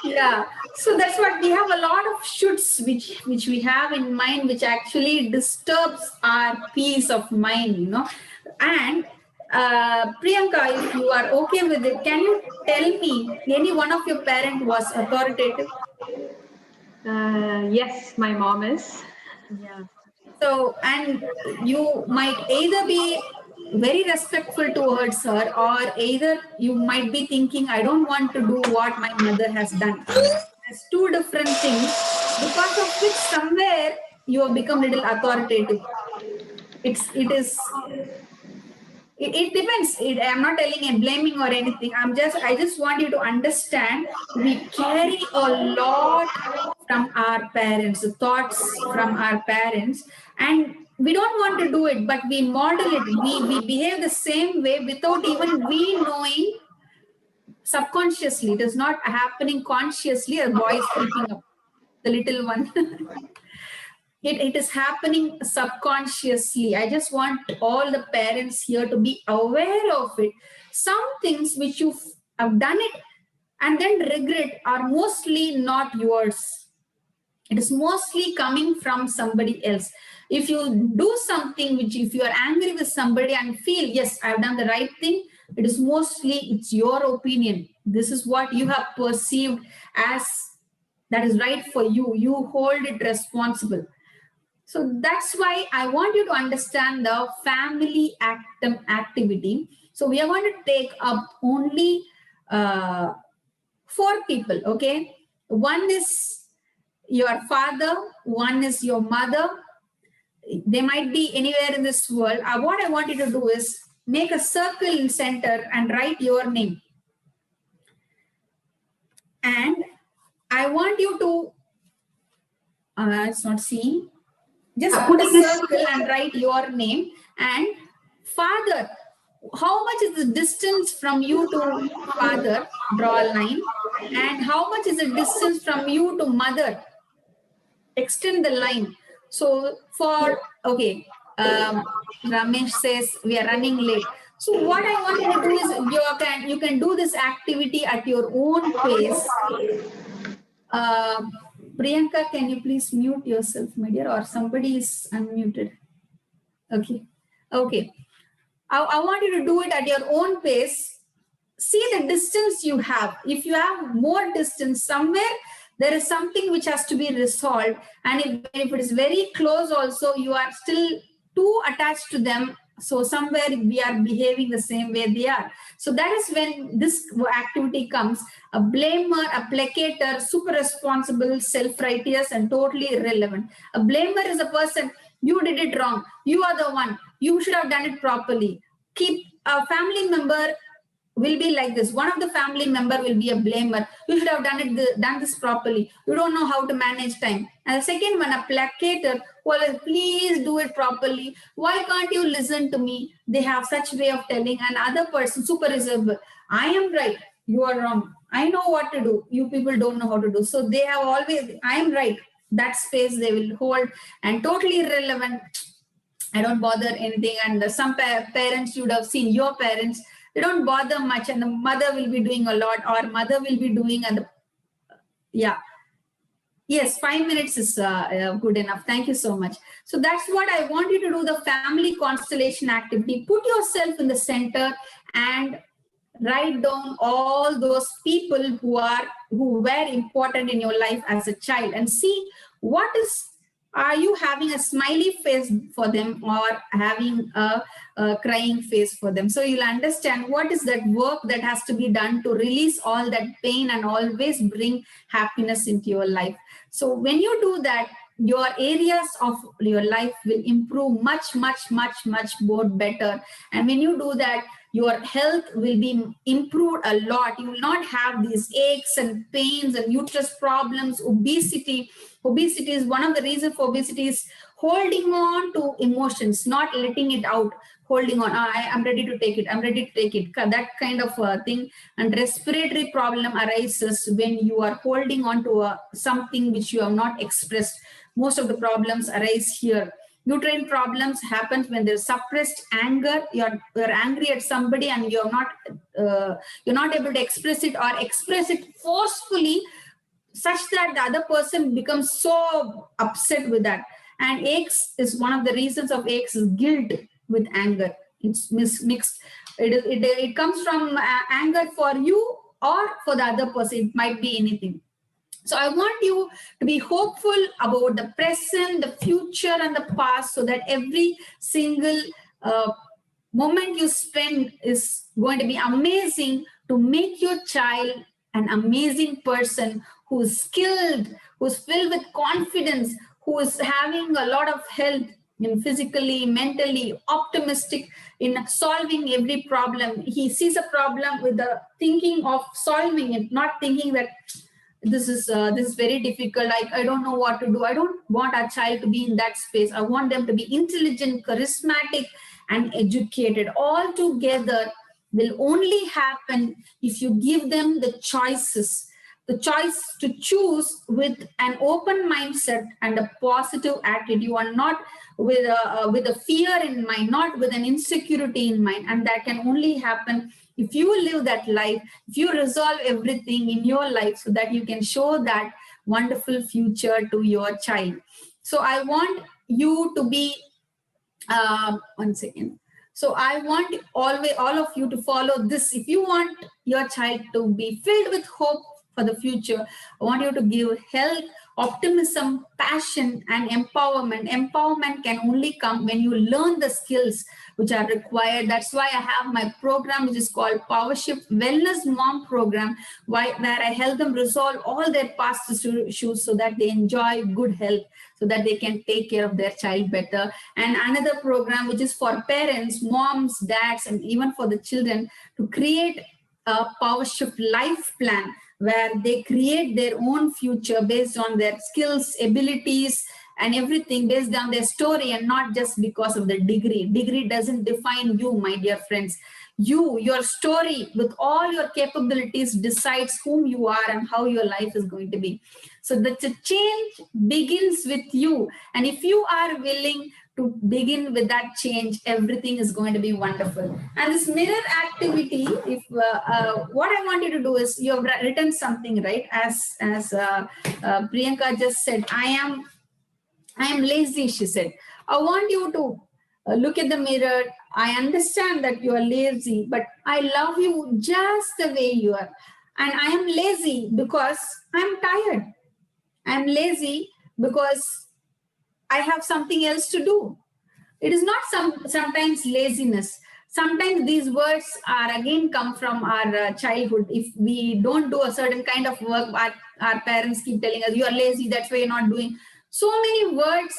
Yeah. So that's what we have, a lot of shoulds which we have in mind, which actually disturbs our peace of mind, you know. And Priyanka, if you are okay with it, can you tell me any one of your parent was authoritative? Yes, my mom is. Yeah. So, and you might either be very respectful towards her, or either you might be thinking, I don't want to do what my mother has done. There's two different things, because of which somewhere you have become little authoritative. It depends. I'm not telling and blaming or anything. I just want you to understand, we carry a lot from our parents, the thoughts from our parents, and we don't want to do it, but we model it. We behave the same way without even we knowing subconsciously. It is not happening consciously. A boy is creeping up, the little one. It is happening subconsciously. I just want all the parents here to be aware of it. Some things which you have done it and then regret are mostly not yours. It is mostly coming from somebody else. If you do something which, if you are angry with somebody and feel, yes, I've done the right thing, it is mostly, it's your opinion. This is what you have perceived as that is right for you. You hold it responsible. So that's why I want you to understand the family activity. So we are going to take up only 4 people, okay? One is your father, one is your mother. They might be anywhere in this world. What I want you to do is make a circle in center and write your name. And I want you to, it's not seen. Just put a circle and write your name. And father, how much is the distance from you to father? Draw a line. And how much is the distance from you to mother? Extend the line. So okay, Ramesh says we are running late. So what I want you to do is you can do this activity at your own pace. Priyanka, can you please mute yourself, my dear, or somebody is unmuted? Okay. Okay. I want you to do it at your own pace. See the distance you have. If you have more distance somewhere, there is something which has to be resolved. And if it is very close also, you are still too attached to them. So somewhere we are behaving the same way they are. So that is when this activity comes. A blamer, a placator, super responsible, self-righteous, and totally irrelevant. A blamer is a person, you did it wrong. You are the one. You should have done it properly. Keep a family member will be like this. One of the family member will be a blamer. You should have done this properly. You don't know how to manage time. And the second one, a placator. Well, please do it properly. Why can't you listen to me? They have such way of telling. Another person, super reserved. I am right. You are wrong. I know what to do. You people don't know how to do. So they have always, I am right. That space they will hold, and totally irrelevant. I don't bother anything. And some parents, you would have seen your parents, they don't bother much, and the mother will be doing a lot, or mother will be doing, and yeah. Yes, 5 minutes is good enough. Thank you so much. So that's what I want you to do, the family constellation activity. Put yourself in the center and write down all those people who were important in your life as a child, and see what is, are you having a smiley face for them or having a crying face for them. So you'll understand what is that work that has to be done to release all that pain and always bring happiness into your life. So when you do that, your areas of your life will improve much more better. And when you do that, your health will be improved a lot. You will not have these aches and pains and uterus problems, obesity. Obesity is one of the reasons for obesity is holding on to emotions, not letting it out, holding on. I'm ready to take it. I'm ready to take it. That kind of thing. And respiratory problem arises when you are holding on to something which you have not expressed. Most of the problems arise here. Uterine problems happen when there's suppressed anger. You're angry at somebody and you're not able to express it, or express it forcefully, such that the other person becomes so upset with that. And aches is one of the reasons of aches is guilt with anger. It's mixed. It comes from anger for you or for the other person. It might be anything. So I want you to be hopeful about the present, the future, and the past, so that every single moment you spend is going to be amazing to make your child an amazing person who is skilled, who is filled with confidence, who is having a lot of health, physically, mentally, optimistic in solving every problem. He sees a problem with the thinking of solving it, not thinking that this is very difficult. I don't know what to do. I don't want our child to be in that space. I want them to be intelligent, charismatic, and educated. All together will only happen if you give them the choices, the choice to choose with an open mindset and a positive attitude, and not with a fear in mind, not with an insecurity in mind. And that can only happen if you live that life, if you resolve everything in your life so that you can show that wonderful future to your child. So I want you to be, one second. So I want all of you to follow this. If you want your child to be filled with hope for the future, I want you to give health, optimism, passion, and empowerment. Empowerment can only come when you learn the skills which are required. That's why I have my program, which is called PowerShift Wellness Mom Program, where I help them resolve all their past issues so that they enjoy good health, so that they can take care of their child better. And another program, which is for parents, moms, dads, and even for the children, to create a PowerShift life plan, where they create their own future based on their skills, abilities, and everything based on their story, and not just because of the degree. Degree doesn't define you, my dear friends. Your story with all your capabilities decides whom you are and how your life is going to be. So the change begins with you. And if you are willing to begin with that change, everything is going to be wonderful. And this mirror activity, if what I want you to do is, you have written something, right? As Priyanka just said, I am lazy, she said. I want you to look at the mirror. I understand that you are lazy, but I love you just the way you are. And I am lazy because I'm tired. I'm lazy because I have something else to do. It is not sometimes laziness. Sometimes these words are again come from our childhood. If we don't do a certain kind of work, our parents keep telling us, you are lazy, that's why you're not doing. So many words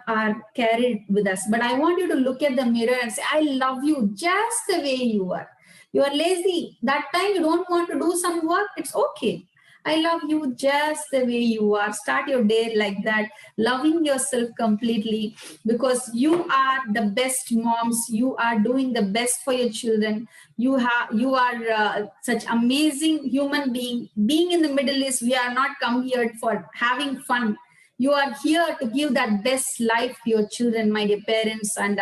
are carried with us. But I want you to look at the mirror and say, I love you just the way you are. You are lazy. That time you don't want to do some work, it's okay. I love you just the way you are. Start your day like that, loving yourself completely, because you are the best moms. You are doing the best for your children. You are such amazing human being. Being in the Middle East, we are not come here for having fun. You are here to give that best life to your children, my dear parents, and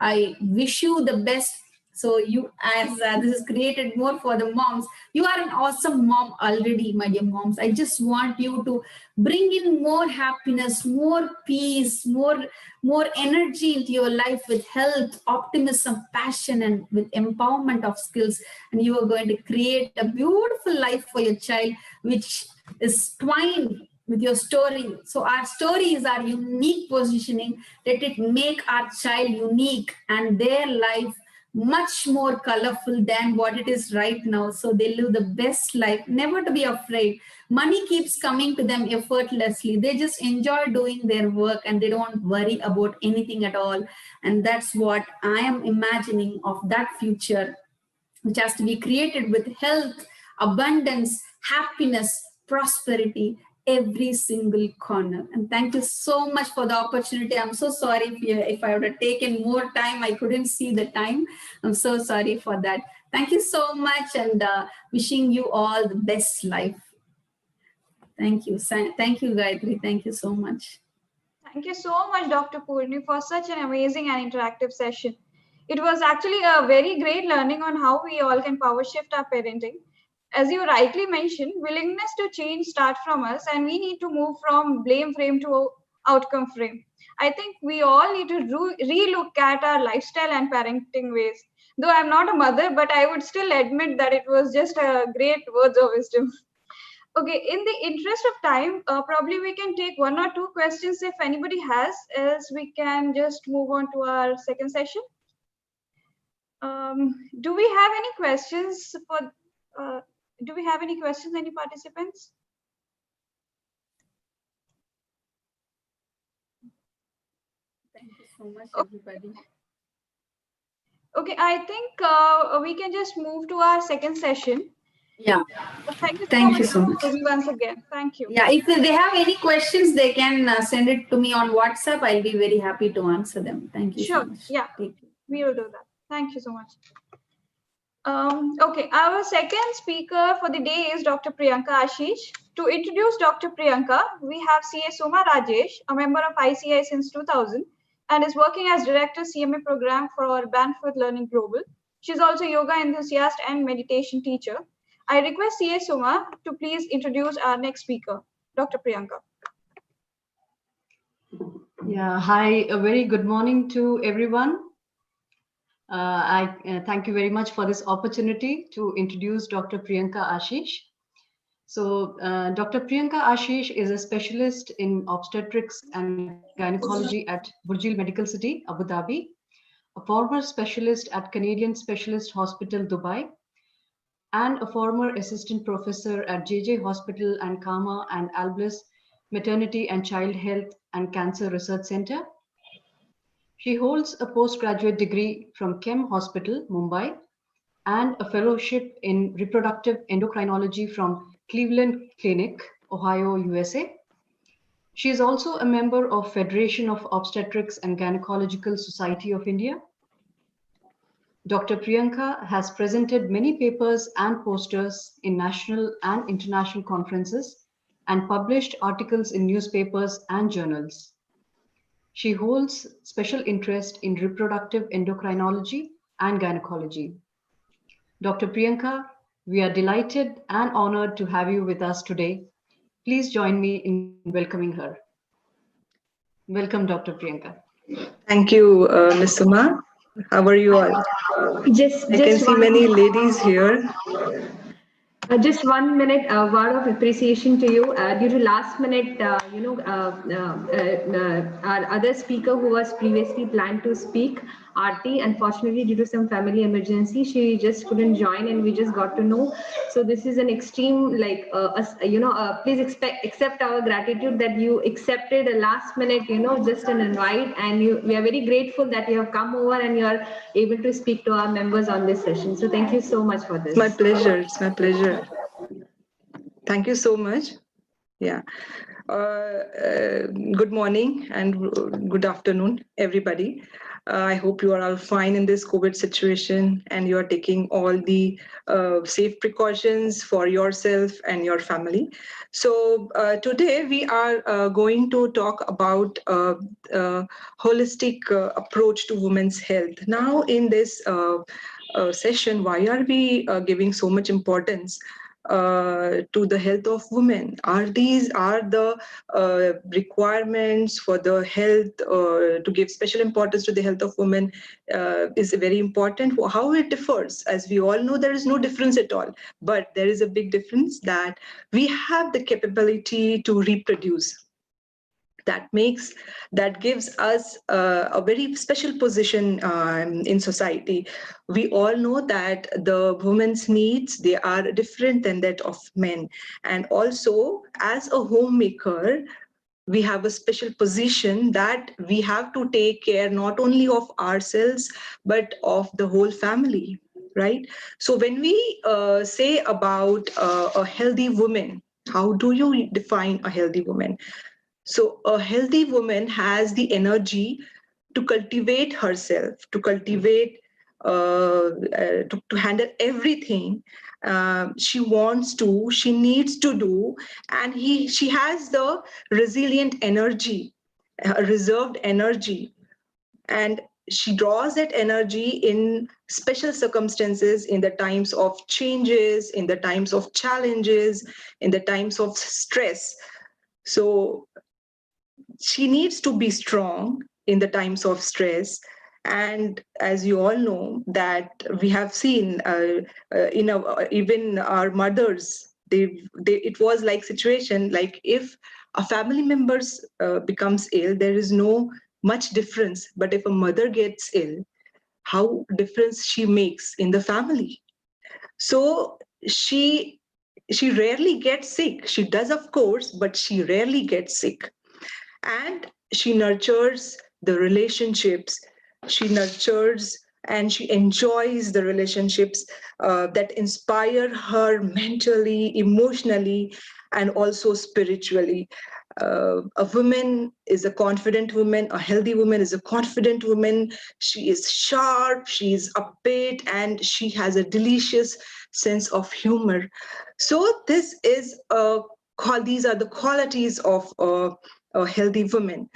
I wish you the best. So you, as this is created more for the moms, you are an awesome mom already, my dear moms. I just want you to bring in more happiness, more peace, more energy into your life with health, optimism, passion, and with empowerment of skills. And you are going to create a beautiful life for your child, which is twined with your story. So our story is our unique positioning. Let it make our child unique and their life much more colorful than what it is right now. So they live the best life, never to be afraid. Money keeps coming to them effortlessly. They just enjoy doing their work and they don't worry about anything at all. And that's what I am imagining of that future, which has to be created with health, abundance, happiness, prosperity, every single corner. And thank you so much for the opportunity. I'm so sorry if I would have taken more time. I couldn't see the time. I'm so sorry for that. Thank you so much, and wishing you all the best life. Thank you. Thank you, Gayatri. Thank you so much. Thank you so much, Dr. Purni, for such an amazing and interactive session. It was actually a very great learning on how we all can power shift our parenting. As you rightly mentioned, willingness to change starts from us, and we need to move from blame frame to outcome frame. I think we all need to relook at our lifestyle and parenting ways. Though I'm not a mother, but I would still admit that it was just a great words of wisdom. Okay, in the interest of time, probably we can take one or two questions if anybody has, else we can just move on to our second session. Do we have any questions any participants? Thank you so much, everybody. Okay, I think we can just move to our second session. Yeah. Thank you so much once again. Thank you. Yeah, if they have any questions, they can send it to me on WhatsApp. I'll be very happy to answer them. Thank you so much. Yeah, we will do that. Thank you so much. Okay, our second speaker for the day is Dr. Priyanka Ashish. To introduce Dr. Priyanka, we have CA Soma Rajesh, a member of ICAI since 2000, and is working as Director CMA Program for Banford Learning Global. She's also a yoga enthusiast and meditation teacher. I request CA Soma to please introduce our next speaker, Dr. Priyanka. Yeah, hi, a very good morning to everyone. I thank you very much for this opportunity to introduce Dr. Priyanka Ashish. So, Dr. Priyanka Ashish is a specialist in obstetrics and gynecology at Burjeel Medical City, Abu Dhabi, a former specialist at Canadian Specialist Hospital, Dubai, and a former assistant professor at JJ Hospital and Kama and Alblas Maternity and Child Health and Cancer Research Center. She holds a postgraduate degree from Chem Hospital, Mumbai, and a fellowship in reproductive endocrinology from Cleveland Clinic, Ohio, USA. She is also a member of Federation of Obstetrics and Gynecological Society of India. Dr. Priyanka has presented many papers and posters in national and international conferences and published articles in newspapers and journals. She holds special interest in reproductive endocrinology and gynecology. Dr. Priyanka, we are delighted and honored to have you with us today. Please join me in welcoming her. Welcome, Dr. Priyanka. Thank you, Ms. Suma. How are you all? I can see many ladies here. Just 1 minute, a word of appreciation to you. Due to last minute, our other speaker who was previously planned to speak, Aarti, unfortunately due to some family emergency, she just couldn't join, and we just got to know. So this is an extreme, please accept our gratitude that you accepted a last minute, just an invite, and we are very grateful that you have come over and you are able to speak to our members on this session. So thank you so much for this. My pleasure. It's my pleasure. Thank you so much. Yeah. Good morning and good afternoon, everybody. I hope you are all fine in this COVID situation and you are taking all the safe precautions for yourself and your family. So today we are going to talk about holistic approach to women's health. Now in this session, why are we giving so much importance to the health of women? Are the requirements for the health to give special importance to the health of women is very important? How it differs? As we all know, there is no difference at all, but there is a big difference that we have the capability to reproduce. That gives us a very special position in society. We all know that the women's needs, they are different than that of men, and also as a homemaker we have a special position that we have to take care not only of ourselves but of the whole family, right? So when we say about a healthy woman, how do you define a healthy woman? So a healthy woman has the energy to cultivate herself, to cultivate, to handle everything she wants to, she needs to do, and she has the resilient energy, reserved energy, and she draws that energy in special circumstances, in the times of changes, in the times of challenges, in the times of stress. So she needs to be strong in the times of stress. And as you all know, that we have seen even our mothers, it was like situation, like if a family members becomes ill, there is no much difference. But if a mother gets ill, how difference she makes in the family. So she rarely gets sick. She does, of course, but she rarely gets sick. And she nurtures the relationships, she nurtures and she enjoys the relationships that inspire her mentally, emotionally, and also spiritually. A woman is a confident woman, a healthy woman is a confident woman. She is sharp, she is upbeat, and she has a delicious sense of humor. So these are the qualities of a healthy woman.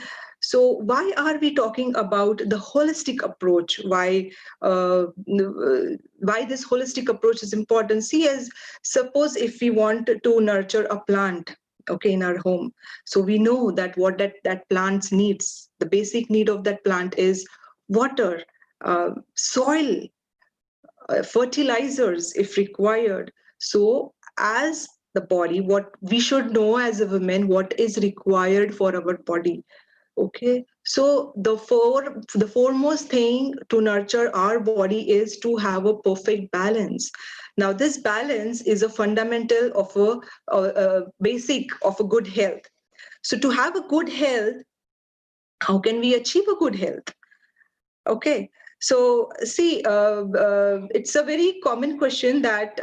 So why are we talking about the holistic approach? Why this holistic approach is important? See, as suppose if we want to nurture a plant, okay, in our home, so we know that what that plant needs. The basic need of that plant is water, soil, fertilizers if required. So as the body, what we should know as a woman, what is required for our body. Okay, so the foremost thing to nurture our body is to have a perfect balance. Now this balance is a fundamental of a basic of a good health. So to have a good health, how can we achieve a good health? Okay, so see, it's a very common question that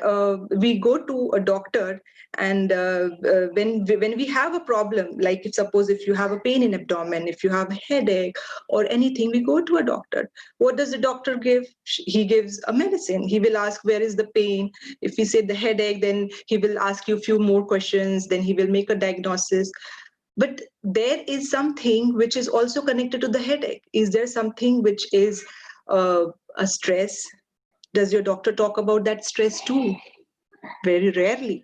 we go to a doctor, and when we have a problem, like if you have a pain in abdomen, if you have a headache or anything, we go to a doctor. What does the doctor give? He gives a medicine. He will ask where is the pain. If we say the headache, then he will ask you a few more questions. Then he will make a diagnosis. But there is something which is also connected to the headache. Is there something which is a stress? Does your doctor talk about that stress too? Very rarely.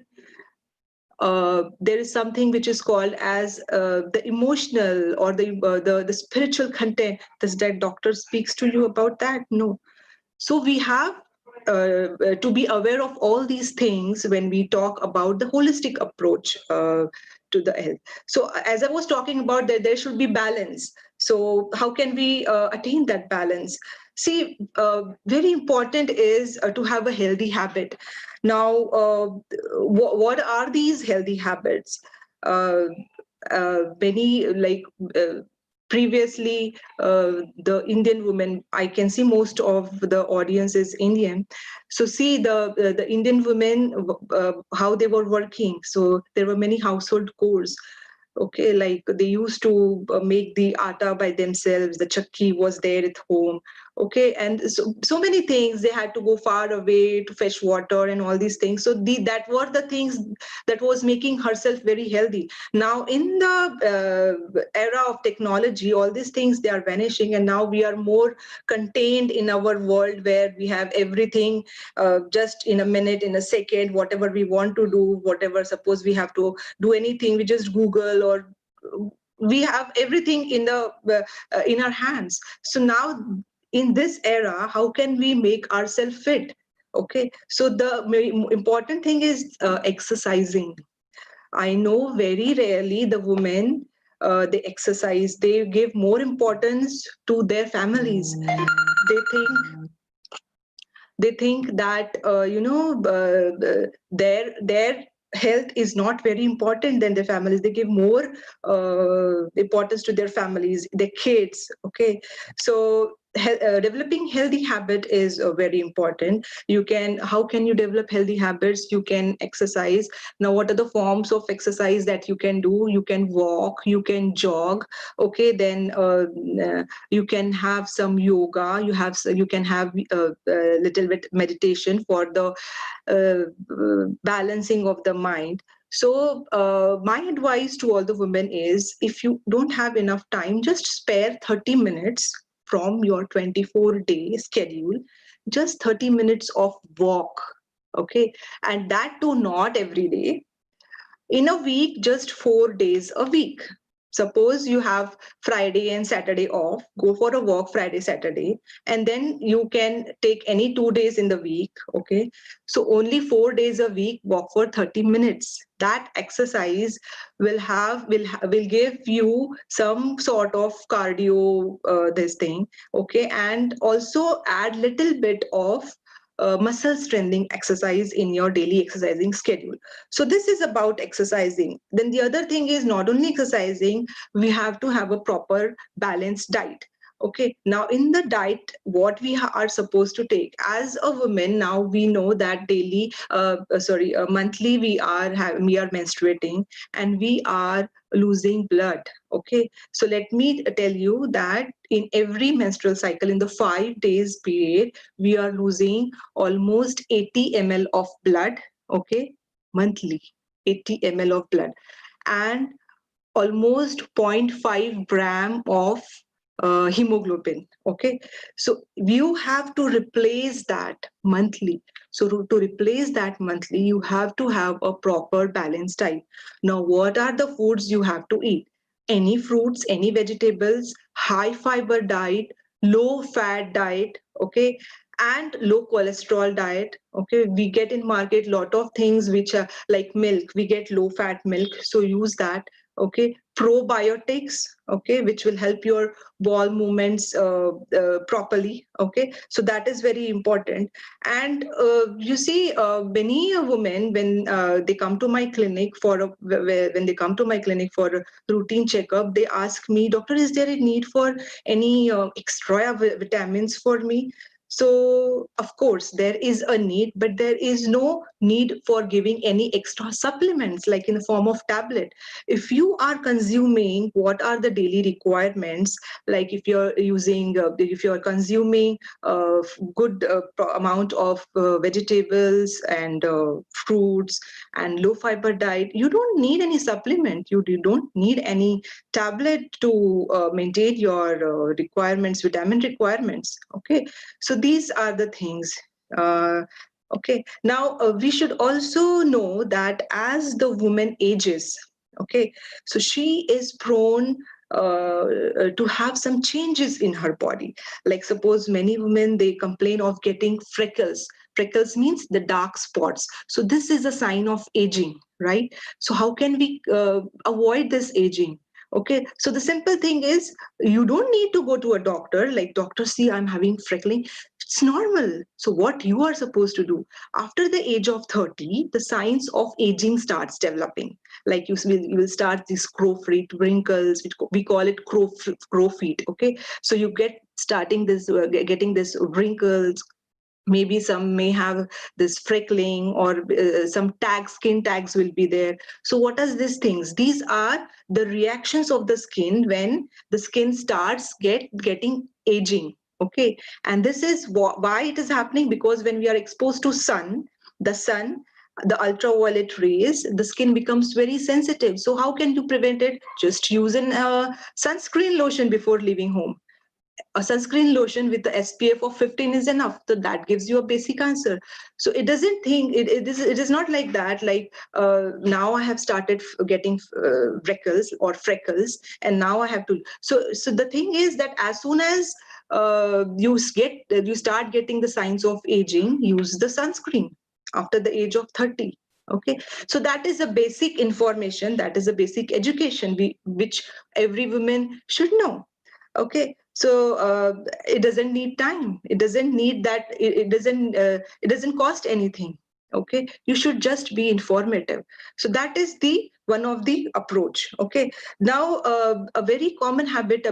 There is something which is called as the emotional or the spiritual content. Does that doctor speaks to you about that? No. So we have to be aware of all these things when we talk about the holistic approach to the health. So as I was talking about, that there should be balance. So how can we attain that balance? See, very important is to have a healthy habit. Now, what are these healthy habits? Many previously, the Indian women, I can see most of the audience is Indian. So see the Indian women, how they were working. So there were many household chores. Okay, like they used to make the atta by themselves. The chakki was there at home. Okay, and so many things. They had to go far away to fetch water and all these things. So that were the things that was making herself very healthy. Now in the era of technology, all these things, they are vanishing, and now we are more contained in our world where we have everything just in a minute, in a second, whatever we want to do, whatever, suppose we have to do anything, we just Google, or we have everything in our hands. So now in this era, how can we make ourselves fit? Okay, so the important thing is exercising. I know very rarely the women, they exercise, they give more importance to their families. They think that their health is not very important than their families. They give more importance to their families, their kids. Okay, so developing healthy habit is very important. How can you develop healthy habits? You can exercise. Now, what are the forms of exercise that you can do? You can walk, you can jog. Okay, then you can have some yoga, you can have a little bit meditation for the balancing of the mind. So my advice to all the women is, if you don't have enough time, just spare 30 minutes from your 24-day schedule, just 30 minutes of walk. Okay, and that too not every day. In a week, just 4 days a week. Suppose you have Friday and Saturday off, go for a walk Friday, Saturday, and then you can take any 2 days in the week. Okay, so only 4 days a week, walk for 30 minutes. That exercise will give you some sort of cardio, this thing. Okay, and also add little bit of muscle strengthening exercise in your daily exercising schedule. So this is about exercising. Then the other thing is, not only exercising, we have to have a proper balanced diet. Okay, now in the diet, what we are supposed to take as a woman, now we know that monthly we are menstruating, and we are losing blood. Okay, so let me tell you that in every menstrual cycle, in the 5 days period, we are losing almost 80 ml of blood. Okay, monthly, 80 ml of blood, and almost 0.5 gram of hemoglobin. Okay, so you have to replace that monthly. So to replace that monthly, you have to have a proper balanced diet. Now, what are the foods you have to eat? Any fruits, any vegetables, high fiber diet, low fat diet. Okay, and low cholesterol diet. Okay, we get in market lot of things which are like milk. We get low fat milk, so use that. Okay, probiotics, okay, which will help your bowel movements properly. Okay, so that is very important. And you see, many women, when they come to my clinic for a routine checkup, they ask me, doctor, is there a need for any extra vitamins for me? So of course there is a need, but there is no need for giving any extra supplements like in the form of tablet. If you are consuming what are the daily requirements, like if you're consuming good amount of vegetables and fruits and low fiber diet, you don't need any supplement. You don't need any tablet to maintain your vitamin requirements. Okay, so these are the things. Okay, now we should also know that as the woman ages, okay, so she is prone to have some changes in her body. Like suppose many women, they complain of getting freckles. Freckles means the dark spots. So this is a sign of aging, right? So how can we avoid this aging? Okay, so the simple thing is, you don't need to go to a doctor like, doctor, see, I'm having freckling. It's normal. So what you are supposed to do, after the age of 30, the signs of aging starts developing. Like you will start these crow feet, wrinkles, which we call it crow feet. Okay, so you getting this wrinkles, Maybe some may have this freckling, or some skin tags will be there. So what are these things? These are the reactions of the skin when the skin starts getting aging. Okay, and this is why it is happening, because when we are exposed to the ultraviolet rays, the skin becomes very sensitive. So how can you prevent it? Just use a sunscreen lotion before leaving home. A sunscreen lotion with the SPF of 15 is enough. So that gives you a basic answer. So it doesn't think it is not like that. Like now I have started getting freckles, and now I have to. So the thing is that as soon as you start getting the signs of aging, use the sunscreen after the age of 30. Okay, so that is a basic information, that is a basic education which every woman should know. Okay, so it doesn't need time, it doesn't need that, it doesn't cost anything. Okay, you should just be informative. So that is the one of the approach. Okay, now a very common habit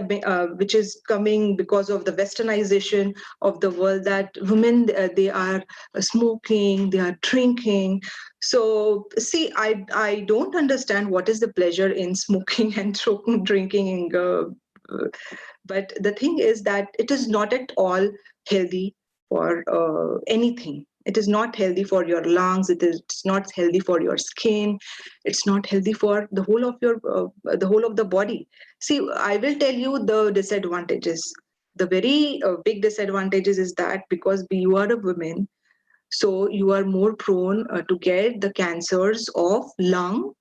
which is coming because of the westernization of the world, that women they are smoking, they are drinking. So see, I don't understand what is the pleasure in smoking and drinking. But the thing is that it is not at all healthy for anything. It is not healthy for your lungs. It's not healthy for your skin. It's not healthy for the whole of the body. See, I will tell you the disadvantages. The very big disadvantages is that because you are a woman, so you are more prone to get the cancers of lung,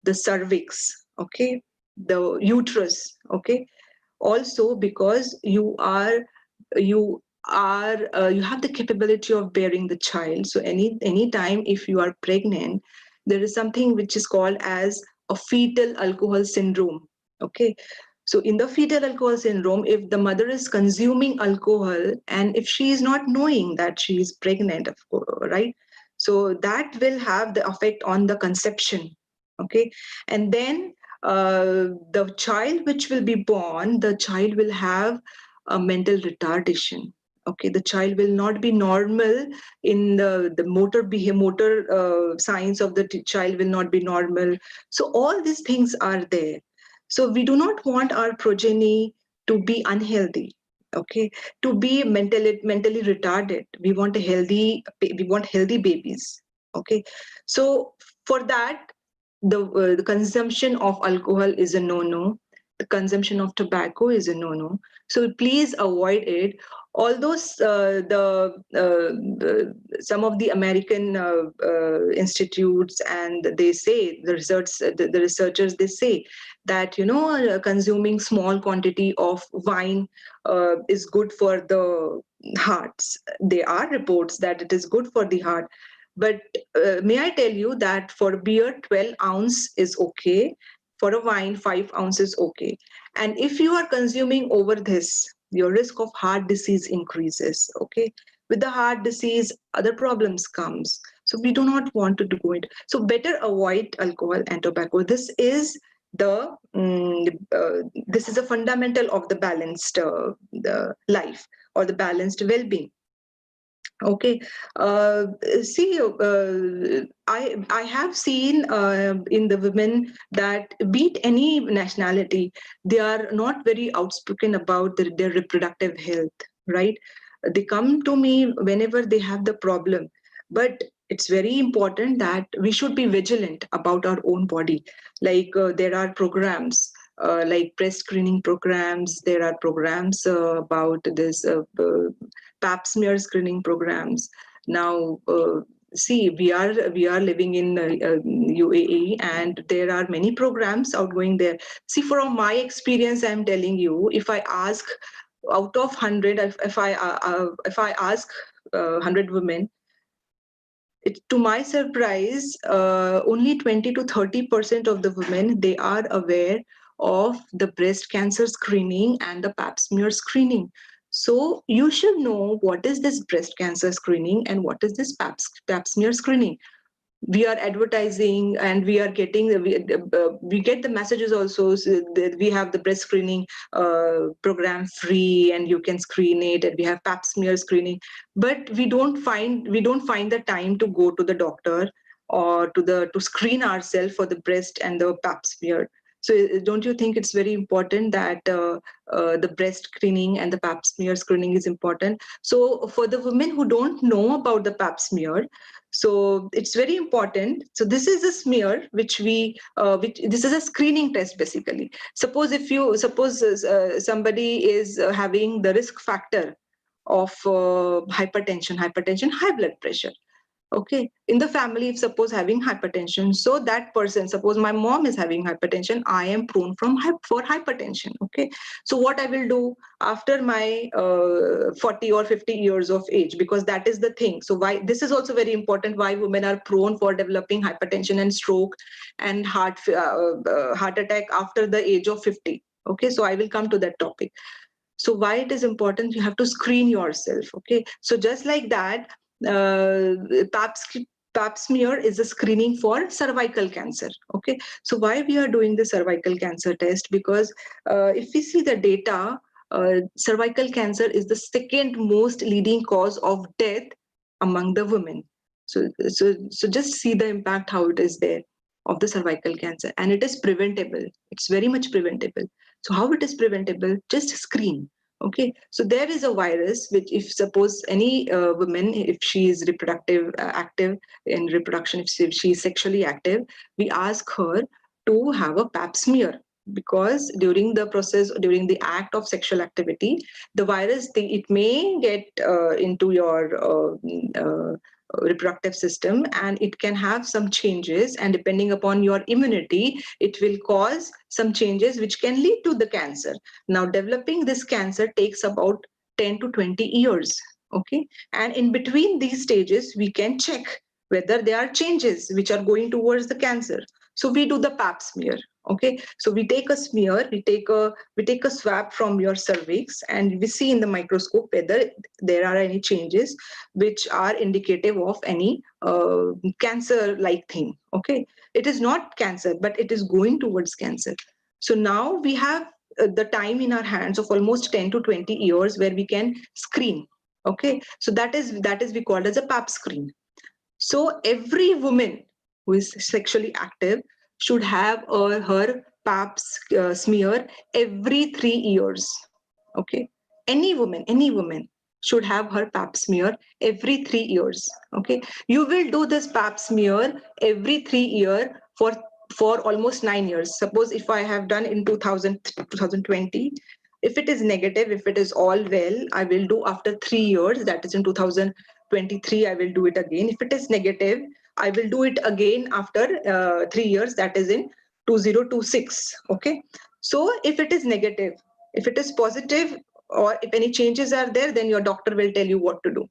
the cervix, okay, the uterus, okay. Also because you you have the capability of bearing the child. So any time if you are pregnant, there is something which is called as a fetal alcohol syndrome. Okay, so in the fetal alcohol syndrome, if the mother is consuming alcohol and if she is not knowing that she is pregnant, of course, right, so that will have the effect on the conception. Okay, and then the child which will be born, the child will have a mental retardation. Okay, the child will not be normal in the motor signs of the child will not be normal. So all these things are there. So we do not want our progeny to be unhealthy. Okay, to be mentally retarded. We want healthy babies. Okay, so for that, the consumption of alcohol is a no-no. The consumption of tobacco is a no-no. So please avoid it. Although some of the American institutes, and they say the researchers, they say that consuming small quantity of wine is good for the hearts. There are reports that it is good for the heart. But may I tell you that for beer, 12 ounce is okay. For a wine, 5 ounces okay. And if you are consuming over this, your risk of heart disease increases. Okay, with the heart disease, other problems comes. So we do not want to do it. So better avoid alcohol and tobacco. This is a fundamental of the balanced the life, or the balanced well-being. Okay, see, I have seen in the women that, be it any nationality, they are not very outspoken about their reproductive health. Right? They come to me whenever they have the problem, but it's very important that we should be vigilant about our own body. Like there are programs. Like breast screening programs, there are programs about this pap smear screening programs. Now, see, we are living in UAE, and there are many programs outgoing there. See, from my experience, I'm telling you, if I ask out of 100, if I ask 100 women, to my surprise, only 20 to 30% of the women, they are aware of the breast cancer screening and the pap smear screening. So you should know what is this breast cancer screening and what is this pap smear screening. we are advertising, and we are getting we get the messages also, so that we have the breast screening program free, and you can screen it, and we have pap smear screening, but we don't find the time to go to the doctor or to screen ourselves for the breast and the pap smear. So don't you think it's very important that the breast screening and the pap smear screening is important? So for the women who don't know about the pap smear, so it's very important. So this is a smear which which this is a screening test basically. Suppose somebody is having the risk factor of hypertension, high blood pressure. Okay, in the family, if suppose having hypertension, so that person, suppose my mom is having hypertension, I am prone for hypertension. Okay, so what I will do after my 40 or 50 years of age, because that is the thing. So why this is also very important, why women are prone for developing hypertension and stroke and heart attack after the age of 50. Okay, so I will come to that topic. So why it is important, you have to screen yourself. Okay, so just like that, pap smear is a screening for cervical cancer. Okay, so why we are doing the cervical cancer test? Because if we see the data, cervical cancer is the second most leading cause of death among the women. So just see the impact, how it is there of the cervical cancer, and it is preventable. It's very much preventable. So how it is preventable? Just screen. Okay, so there is a virus which, if suppose any woman, if she is active in reproduction, if she is sexually active, we ask her to have a pap smear, because during the act of sexual activity, the virus, it may get into your reproductive system, and it can have some changes, and depending upon your immunity, it will cause some changes which can lead to the cancer. Now, developing this cancer takes about 10 to 20 years. Okay, and in between these stages, we can check whether there are changes which are going towards the cancer. So we do the pap smear. Okay, so we take a smear, we take a swab from your cervix, and we see in the microscope whether there are any changes which are indicative of any cancer like thing. Okay, it is not cancer, but it is going towards cancer. So now we have the time in our hands of almost 10 to 20 years where we can screen. Okay, so that is we call as a pap screen. So every woman who is sexually active should have her pap smear every 3 years. Okay, any woman should have her pap smear every 3 years. Okay, you will do this pap smear every 3 year for almost 9 years. Suppose if I have done in 2020, if it is negative, if it is all well, I will do after 3 years, that is in 2023, I will do it again. If it is negative, I will do it again after 3 years, that is in 2026. Okay, so if it is negative, if it is positive, or if any changes are there, then your doctor will tell you what to do.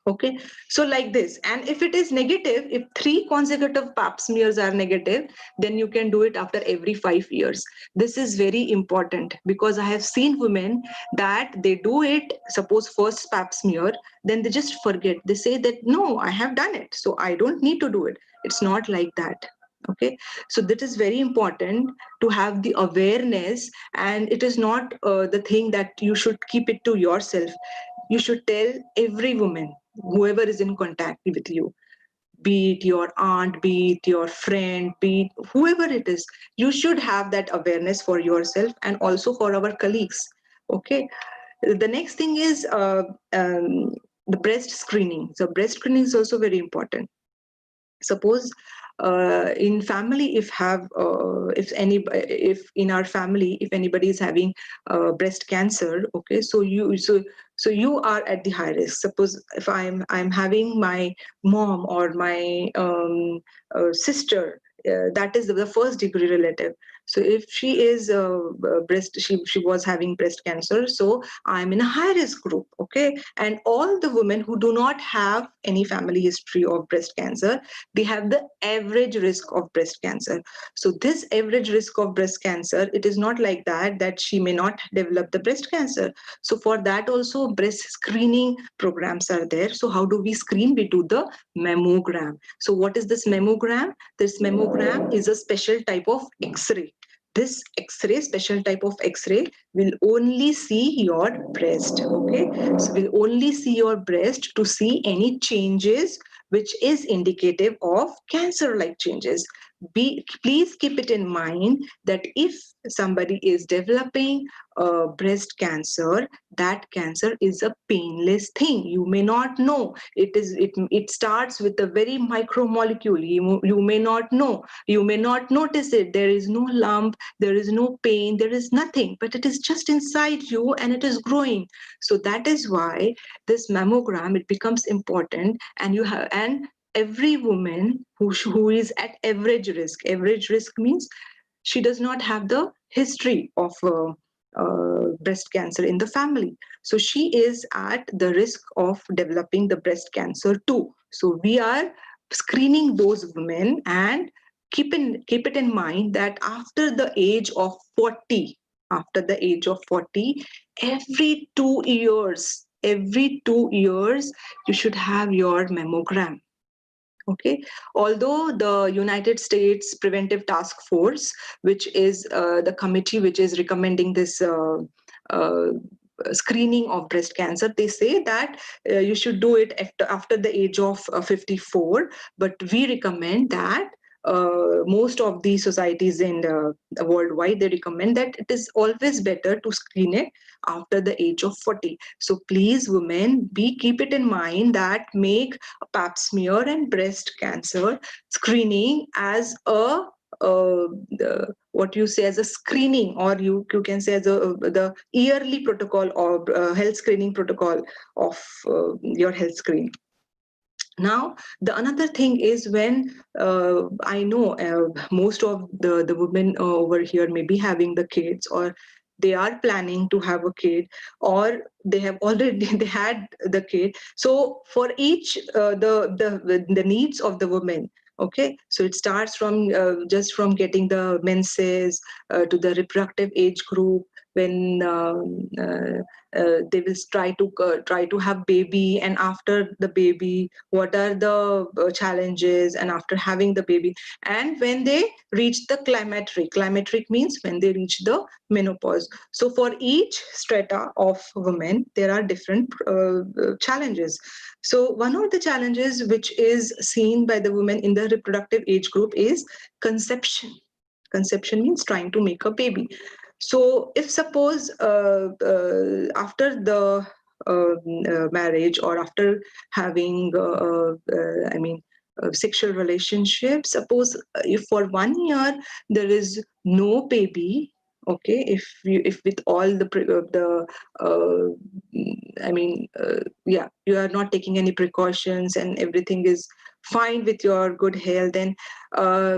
Okay, so like this. And if it is negative, if 3 consecutive pap smears are negative, then you can do it after every 5 years. This is very important, because I have seen women that they do it, suppose first pap smear, then they just forget. They say that, no, I have done it, so I don't need to do it. It's not like that. Okay, so that is very important to have the awareness, and it is not the thing that you should keep it to yourself. You should tell every woman, whoever is in contact with you, be it your aunt, be it your friend, be it whoever it is, you should have that awareness for yourself and also for our colleagues. Okay, the next thing is the breast screening. So breast screening is also very important. Suppose in family, if in our family, if anybody is having breast cancer, okay, so you are at the high risk. Suppose if I'm having my mom or my sister, that is the first degree relative, So if she is she was having breast cancer, so I'm in a high risk group. Okay, and all the women who do not have any family history of breast cancer, they have the average risk of breast cancer. So this average risk of breast cancer, it is not like that she may not develop the breast cancer. So for that also breast screening programs are there. So how do we screen? We do the mammogram. So what is this mammogram? This mammogram is a special type of X-ray. This X-ray, special type of X-ray, will only see your breast. Okay, so will only see your breast to see any changes which is indicative of cancer-like changes. Please keep it in mind that if somebody is developing breast cancer, that cancer is a painless thing. You may not know. It starts with a very micromolecule. You may not know. You may not notice it. There is no lump. There is no pain. There is nothing. But it is just inside you and it is growing. So that is why this mammogram, it becomes important. And every woman who is at average risk means she does not have the history of breast cancer in the family. So she is at the risk of developing the breast cancer too. So we are screening those women, and keep it in mind that after the age of 40, every 2 years, you should have your mammogram. Okay, although the United States Preventive Task Force, which is the committee which is recommending this screening of breast cancer, they say that you should do it after the age of 54, but we recommend that most of the societies in worldwide, they recommend that it is always better to screen it after the age of 40. So please, women, keep it in mind that make a pap smear and breast cancer screening as a what you say as a screening, or you can say as the yearly protocol or health screening protocol of your health screen. Now, the another thing is when I know most of the women over here may be having the kids, or they are planning to have a kid, or they have already they had the kid. So for each the needs of the women. Okay, so it starts from just from getting the menses to the reproductive age group, when they will try to have baby, and after the baby, what are the challenges, and after having the baby, and when they reach the climacteric means when they reach the menopause. So for each strata of women, there are different challenges. So one of the challenges which is seen by the women in the reproductive age group is conception. Conception means trying to make a baby. So if suppose after the marriage, or after having sexual relationship, suppose if for 1 year there is no baby, okay, if with all you are not taking any precautions and everything is fine with your good health, then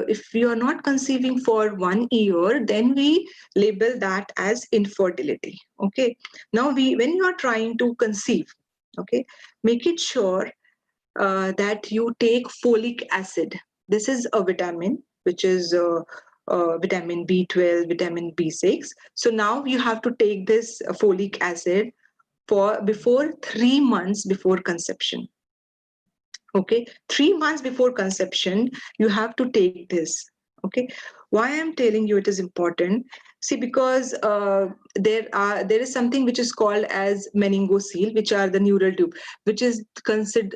if you are not conceiving for 1 year, then we label that as infertility. Okay, now when you are trying to conceive, okay, make it sure that you take folic acid. This is a vitamin which is vitamin B12, vitamin B6. So now you have to take this folic acid for before 3 months before conception. Okay, 3 months before conception, you have to take this. Okay, why I'm telling you it is important? See, because there is something which is called as meningocele, which are the neural tube, which is connected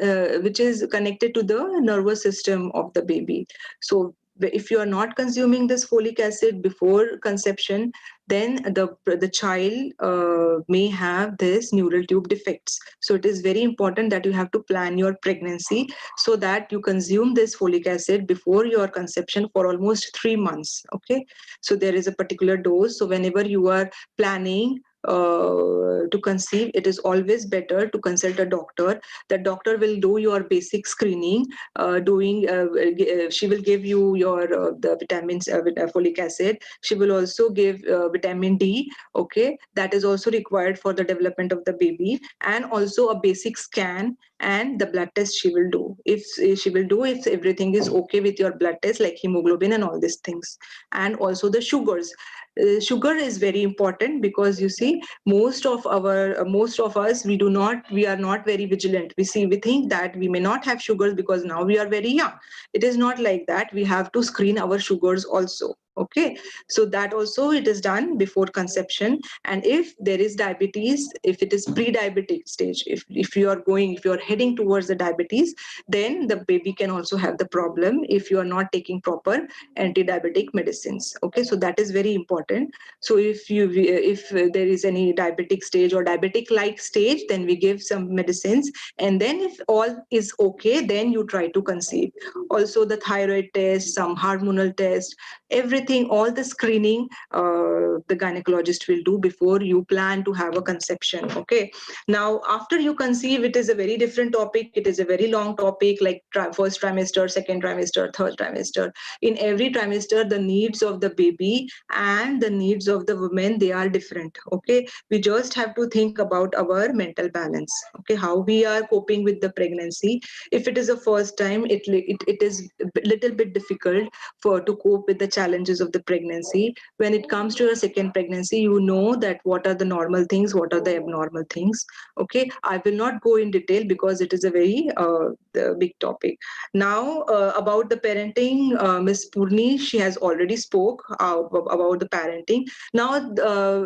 to the nervous system of the baby. So if you are not consuming this folic acid before conception, then the child may have this neural tube defects. So it is very important that you have to plan your pregnancy so that you consume this folic acid before your conception for almost 3 months. Okay, so there is a particular dose. So whenever you are planning to conceive, it is always better to consult a doctor. The doctor will do your basic screening, she will give you your the vitamins, folic acid. She will also give vitamin D. Okay, that is also required for the development of the baby, and also a basic scan and the blood test she will do. If everything is okay with your blood test, like hemoglobin and all these things, and also the sugars. Sugar is very important, because you see, most of us, we are not very vigilant. We think that we may not have sugars because now we are very young. It is not like that. We have to screen our sugars also. Okay, so that also it is done before conception. And if there is diabetes, if it is pre-diabetic stage, if you are heading towards the diabetes, then the baby can also have the problem if you are not taking proper anti-diabetic medicines. Okay, so that is very important. So if there is any diabetic stage or diabetic like stage, then we give some medicines, and then if all is okay, then you try to conceive. Also the thyroid test, some hormonal test, everything, all the screening the gynecologist will do before you plan to have a conception. Okay, now after you conceive, it is a very different topic. It is a very long topic, like first trimester, second trimester, third trimester. In every trimester, the needs of the baby and the needs of the woman, they are different. Okay, we just have to think about our mental balance. Okay, how we are coping with the pregnancy. If it is a first time, it is a little bit difficult to cope with the challenges of the pregnancy. When it comes to a second pregnancy, you know that what are the normal things, what are the abnormal things. Okay, I will not go in detail because it is a very big topic. Now about the parenting, Miss Purni, she has already spoke about the parenting. Now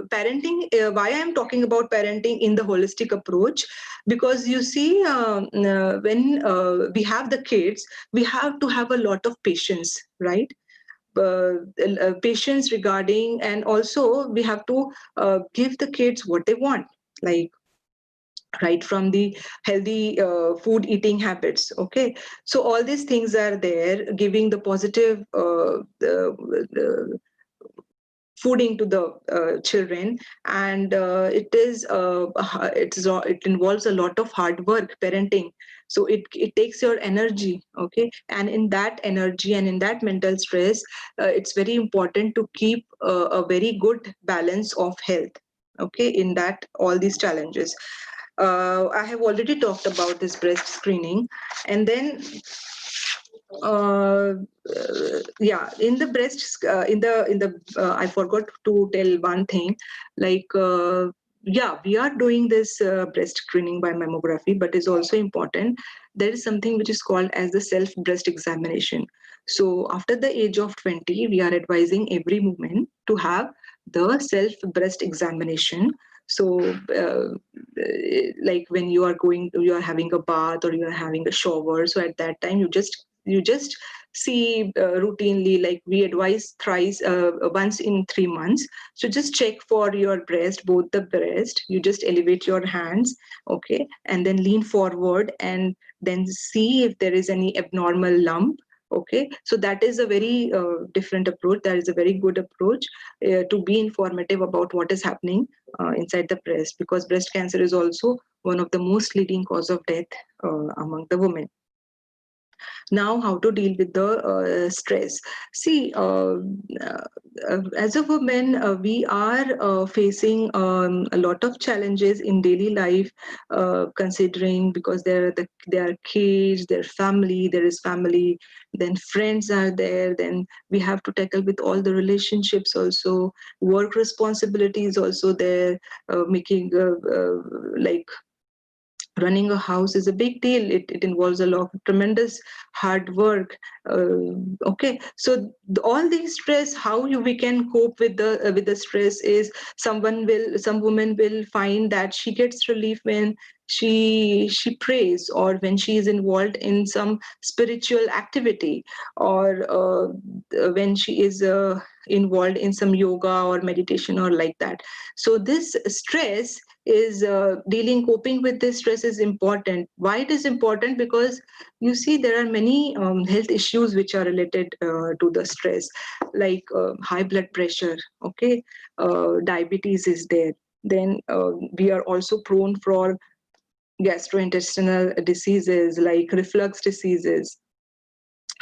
parenting, why I am talking about parenting in the holistic approach, because you see, when we have the kids, we have to have a lot of patience, right? Patience regarding, and also we have to give the kids what they want, like right from the healthy food eating habits. Okay, so all these things are there, giving the positive fooding to the children, and it involves a lot of hard work, parenting. So it takes your energy. Okay, and in that energy and in that mental stress, it's very important to keep a very good balance of health. Okay, in that all these challenges, I have already talked about this breast screening. And then yeah, in the breast, I forgot to tell one thing, like yeah, we are doing this breast screening by mammography, but it's also important. There is something which is called as the self breast examination. So after the age of 20, we are advising every woman to have the self breast examination. So like when you are having a bath or you are having a shower, so at that time you just see routinely, like we advise thrice, once in 3 months. So just check for your breast, both the breast. You just elevate your hands, okay, and then lean forward and then see if there is any abnormal lump. Okay, so that is a very different approach. That is a very good approach to be informative about what is happening inside the breast, because breast cancer is also one of the most leading cause of death among the women. Now, how to deal with the stress? See, as a woman, we are facing a lot of challenges in daily life, considering, because there are kids, there is family, then friends are there, then we have to tackle with all the relationships also, work responsibilities also there, making like running a house is a big deal. It involves a lot of tremendous hard work. Okay, so all these stress, how we can cope with the stress is, some woman will find that she gets relief when she prays, or when she is involved in some spiritual activity, or when she is involved in some yoga or meditation or like that. So this stress is coping with this stress is important. Why it is important? Because you see, there are many health issues which are related to the stress, like high blood pressure. Okay, diabetes is there. Then we are also prone for gastrointestinal diseases like reflux diseases.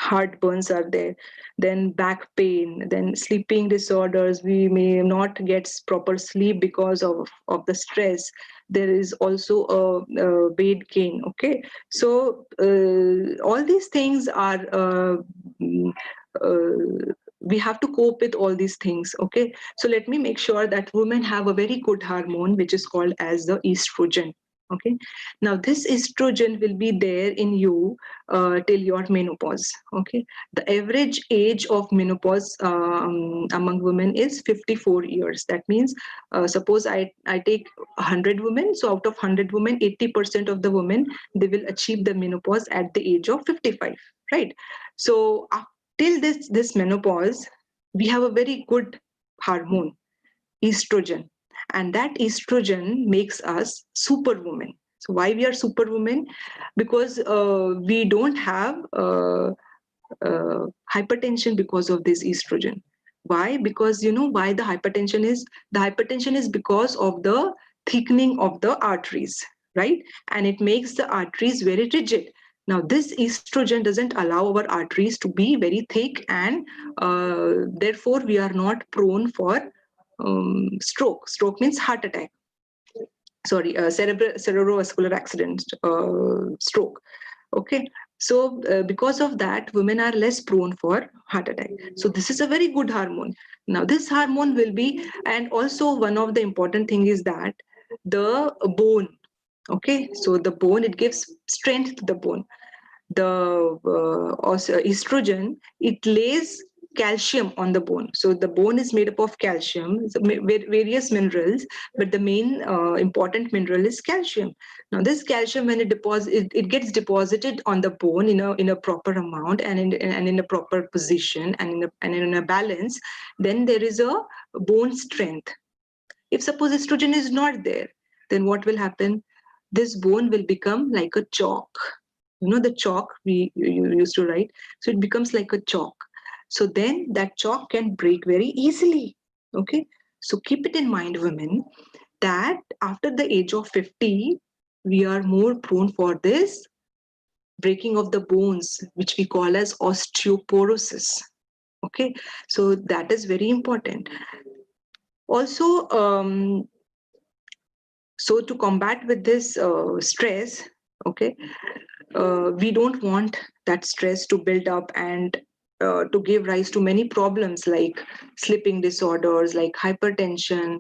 Heartburns are there, then back pain, then sleeping disorders. We may not get proper sleep because of the stress. There is also a weight gain. Okay, so all these things are we have to cope with all these things. Okay, so let me make sure that women have a very good hormone which is called as the estrogen. Okay, now this estrogen will be there in you till your menopause. Okay, the average age of menopause among women is 54 years. That means suppose I take 100 women, so out of 100 women, 80% of the women, they will achieve the menopause at the age of 55, right? So till this menopause, we have a very good hormone, estrogen, and that estrogen makes us superwoman. So why we are superwoman? Because we don't have hypertension because of this estrogen. Why? Because you know why the hypertension is? The hypertension is because of the thickening of the arteries, right? And it makes the arteries very rigid. Now this estrogen doesn't allow our arteries to be very thick, and therefore we are not prone for stroke. Stroke means heart attack. Sorry, cerebrovascular accident, stroke. Okay, so because of that, women are less prone for heart attack. So this is a very good hormone. Now this hormone will be, and also one of the important thing is that the bone. Okay, so the bone, it gives strength to the bone. The also estrogen, it lays calcium on the bone. So the bone is made up of calcium, various minerals, but the main important mineral is calcium. Now this calcium, when it gets deposited on the bone in a proper amount and in a proper position and in a balance, then there is a bone strength. If suppose estrogen is not there, then what will happen? This bone will become like a chalk. You know the chalk you used to write, so it becomes like a chalk. So then that chalk can break very easily. Okay, so keep it in mind, women, that after the age of 50 we are more prone for this breaking of the bones, which we call as osteoporosis. Okay, so that is very important. Also, so to combat with this stress, okay, we don't want that stress to build up and to give rise to many problems like sleeping disorders, like hypertension,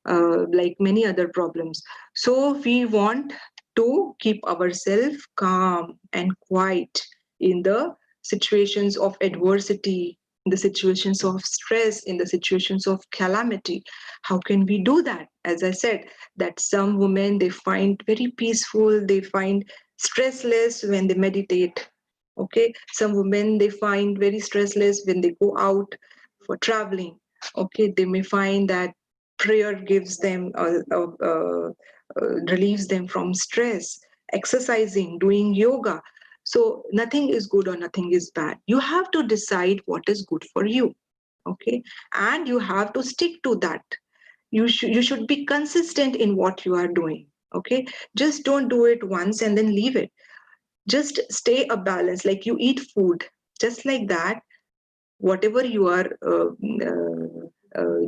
like many other problems. So we want to keep ourselves calm and quiet in the situations of adversity, in the situations of stress, in the situations of calamity. How can we do that? As I said, that some women, they find very peaceful, they find stressless when they meditate. Okay, some women, they find very stressless when they go out for traveling. Okay, they may find that prayer gives them relieves them from stress. Exercising, doing yoga. So nothing is good or nothing is bad. You have to decide what is good for you. Okay, and you have to stick to that. You should be consistent in what you are doing. Okay, just don't do it once and then leave it. Just stay a balance, like you eat food, just like that. Whatever you are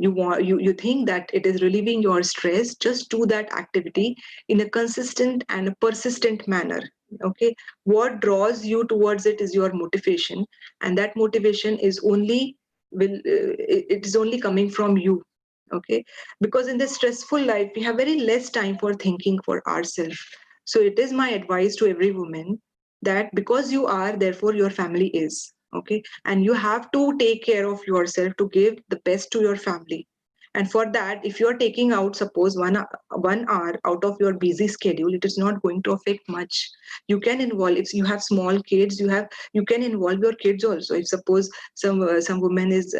you think that it is relieving your stress, just do that activity in a consistent and a persistent manner. Okay, what draws you towards it is your motivation, and that motivation is only it is only coming from you. Okay, because in this stressful life we have very less time for thinking for ourselves. So it is my advice to every woman that because you are, therefore your family is. Okay, and you have to take care of yourself to give the best to your family. And for that, if you're taking out, suppose 1 hour out of your busy schedule, it is not going to affect much. You can involve, if you have small kids, you can involve your kids also. If suppose some woman is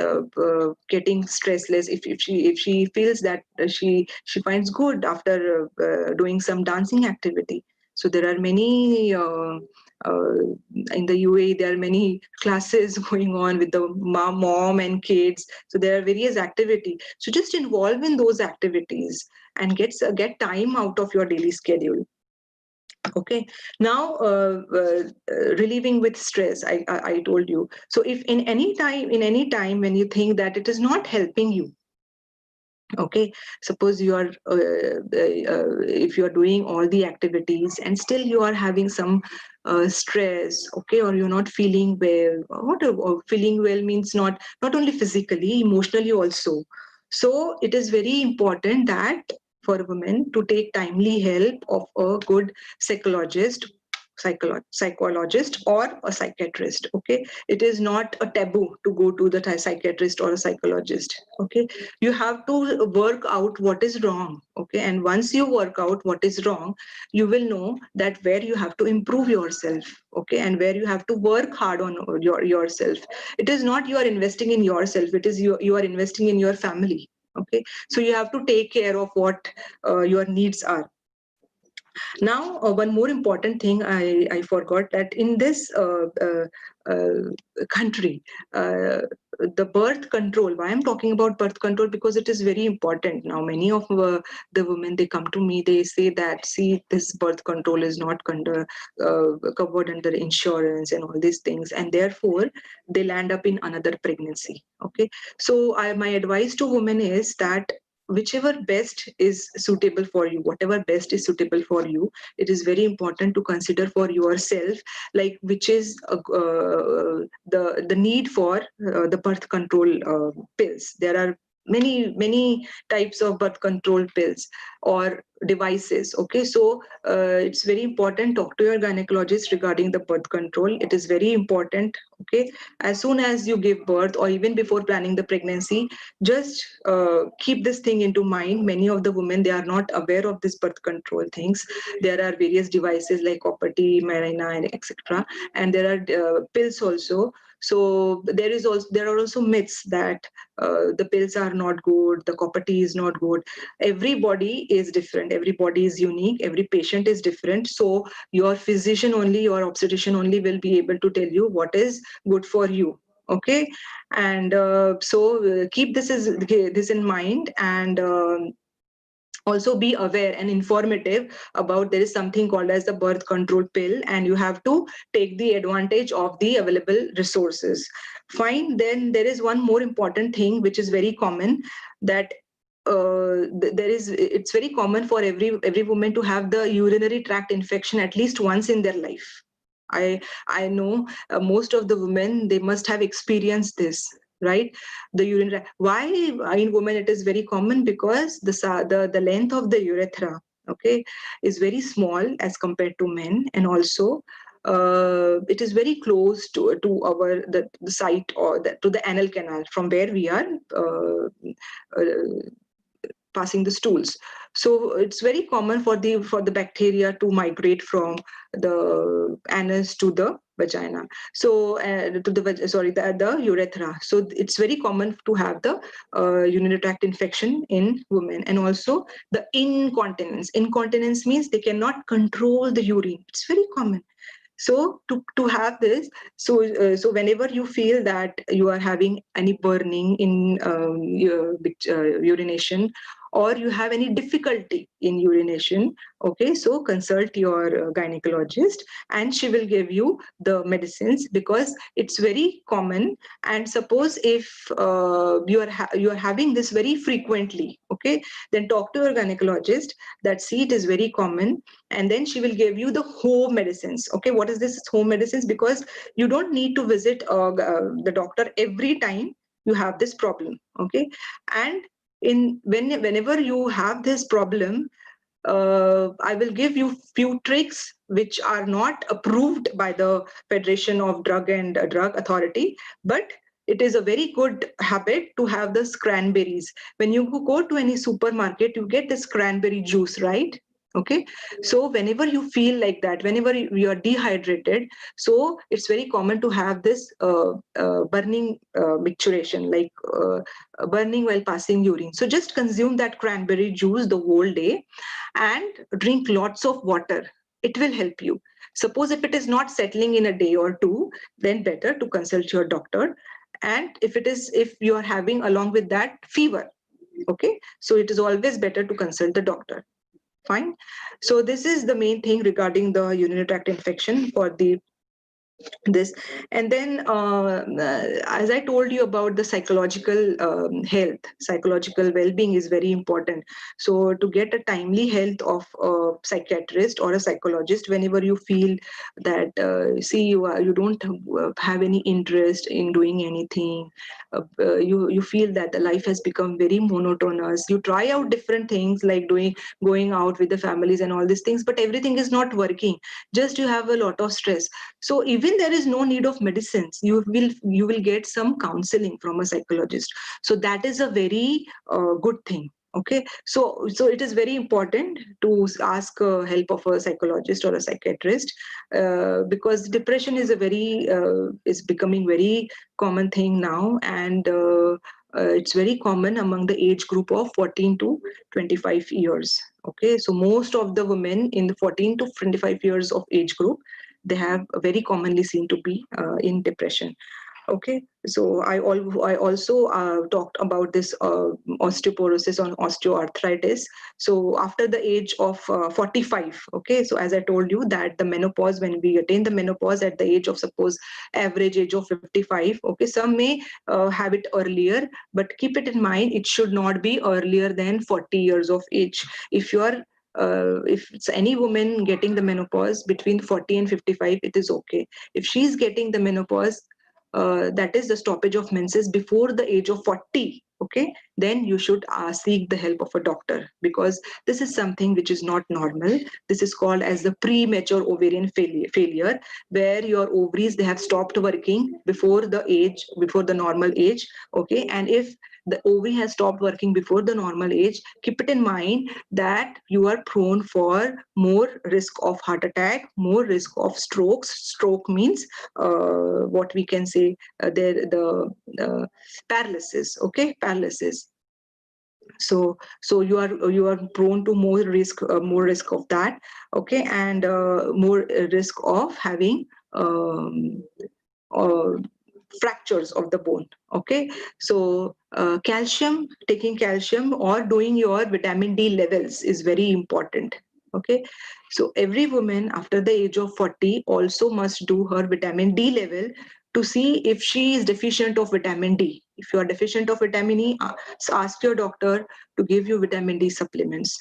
getting stressless, if she feels that she finds good after doing some dancing activity, So there are many in the UAE, there are many classes going on with the mom and kids. So there are various activities. So just involve in those activities and get time out of your daily schedule. Okay, now relieving with stress, I told you. So if in any time when you think that it is not helping you, okay, suppose you are if you are doing all the activities and still you are having some stress, okay, or you're not feeling well. Or feeling well means not only physically, emotionally also. So it is very important that for a woman to take timely help of a good psychologist, psychologist or a psychiatrist. Okay, it is not a taboo to go to the psychiatrist or a psychologist. Okay, you have to work out what is wrong. Okay, and once you work out what is wrong, you will know that where you have to improve yourself. Okay, and where you have to work hard on yourself. It is not you are investing in yourself, it is you are investing in your family. Okay, so you have to take care of what your needs are. Now, one more important thing I forgot, that in this country, the birth control, why I'm talking about birth control, because it is very important. Now, many of the women, they come to me, they say that, see, this birth control is not covered under insurance and all these things. And therefore, they land up in another pregnancy. Okay. So my advice to women is that whichever best is suitable for you, whatever best is suitable for you, it is very important to consider for yourself, like which is the need for the birth control pills. There are many types of birth control pills or devices. Okay, so it's very important, talk to your gynecologist regarding the birth control. It is very important. Okay, as soon as you give birth or even before planning the pregnancy, just keep this thing into mind. Many of the women, they are not aware of this birth control things. There are various devices like Copperty, Mirena, and etc. And there are pills also. So there are also myths that the pills are not good, the Copperty is not good. Everybody is different, everybody is unique, every patient is different. So your physician only, your obstetrician only will be able to tell you what is good for you. Okay, and keep this in mind, and also be aware and informative about there is something called as the birth control pill, and you have to take the advantage of the available resources. Fine. Then there is one more important thing which is very common, that it's very common for every woman to have the urinary tract infection at least once in their life. I know most of the women, they must have experienced this, right? The urinary. Why in women it is very common? Because the length of the urethra, okay, is very small as compared to men, and also it is very close to the site, or to the anal canal from where we are passing the stools. So it's very common for the bacteria to migrate from the anus to the vagina. So the urethra. So it's very common to have the urinary tract infection in women. And also the incontinence. Incontinence means they cannot control the urine. It's very common. So to have this, so whenever you feel that you are having any burning in your urination, or you have any difficulty in urination, okay, so consult your gynecologist, and she will give you the medicines, because it's very common. And suppose if you are having this very frequently, okay, then talk to your gynecologist that, see, it is very common, and then she will give you the home medicines. Okay, what is this home medicines? Because you don't need to visit the doctor every time you have this problem. Okay, and whenever you have this problem, I will give you few tricks which are not approved by the Federation of Drug and Drug Authority, but it is a very good habit to have the cranberries. When you go to any supermarket, you get this cranberry juice, right? Okay, so whenever you feel like that, whenever you are dehydrated, so it's very common to have this burning micturition, like burning while passing urine. So just consume that cranberry juice the whole day and drink lots of water. it will help you. Suppose if it is not settling in a day or two, then better to consult your doctor. And if you are having along with that fever, okay, so it is always better to consult the doctor. Fine. So this is the main thing regarding the urinary tract infection for this. And then as I told you about the psychological health, psychological well-being is very important. So to get a timely health of a psychiatrist or a psychologist, whenever you feel that you don't have any interest in doing anything, you feel that the life has become very monotonous, you try out different things like going out with the families and all these things, but everything is not working, just you have a lot of stress. So even there is no need of medicines, you will get some counseling from a psychologist. So that is a very good thing. Okay, so it is very important to ask help of a psychologist or a psychiatrist, because depression is is becoming very common thing now, and it's very common among the age group of 14 to 25 years. Okay, so most of the women in the 14 to 25 years of age group, they have very commonly seen to be in depression. Okay, so I also talked about this osteoporosis or osteoarthritis. So after the age of 45, okay, so as I told you that the menopause, when we attain the menopause at the age of, suppose, average age of 55, okay, some may have it earlier, but keep it in mind, it should not be earlier than 40 years of age. If it's any woman getting the menopause between 40 and 55, it is okay. If she's getting the menopause, that is the stoppage of menses before the age of 40, okay, then you should seek the help of a doctor, because this is something which is not normal. This is called as the premature ovarian failure, where your ovaries, they have stopped working before the normal age. Okay, and if the ovary has stopped working before the normal age, keep it in mind that you are prone for more risk of heart attack, more risk of strokes. Stroke means what we can say, the paralysis. Okay, paralysis. So you are prone to more risk of that. Okay, and more risk of having uh, fractures of the bone. Okay, so taking calcium or doing your vitamin D levels is very important. Okay, so every woman after the age of 40 also must do her vitamin D level to see if she is deficient of vitamin D. If you are deficient of vitamin E, ask your doctor to give you vitamin D supplements.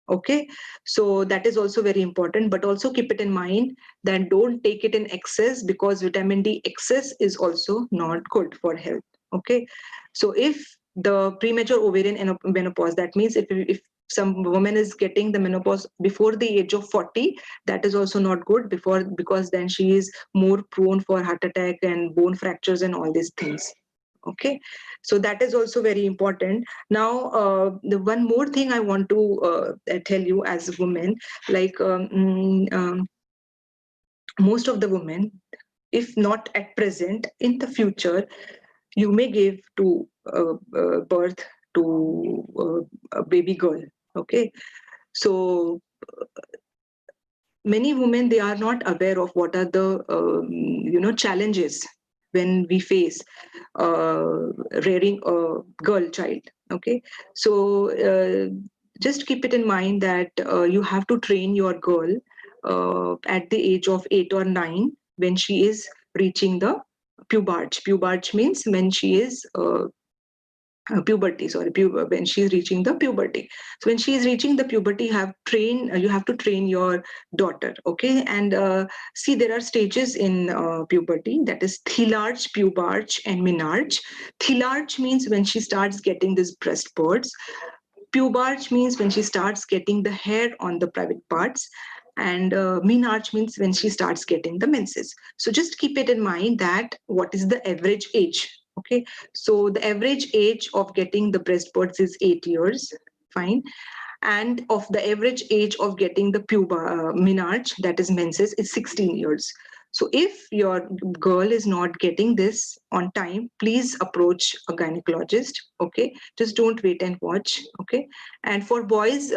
Okay, so that is also very important, but also keep it in mind that don't take it in excess, because vitamin D excess is also not good for health. Okay, so if the premature ovarian menopause, that means if some woman is getting the menopause before the age of 40, that is also not good, because then she is more prone for heart attack and bone fractures and all these things. Okay, so that is also very important. Now the one more thing I want to tell you as a woman, like most of the women, if not at present, in the future, you may give to birth to a baby girl. Okay, so many women, they are not aware of what are the challenges when we face rearing a girl child. Okay, so just keep it in mind that you have to train your girl at the age of 8 or 9, when she is reaching the puberty. Puberty means when she is puberty, sorry, when she is reaching the puberty. So when she is reaching the puberty, you have to train your daughter. Okay, and see, there are stages in puberty, that is thelarge, pubarch, and menarche. Thelarge means when she starts getting these breast buds. Pubarch means when she starts getting the hair on the private parts, and menarche means when she starts getting the menses. So just keep it in mind that what is the average age. Okay, so the average age of getting the breast buds is 8 years. Fine. And of the average age of getting the menarche, that is menses, is 16 years. So if your girl is not getting this on time, please approach a gynecologist. Okay, just don't wait and watch. Okay, and for boys,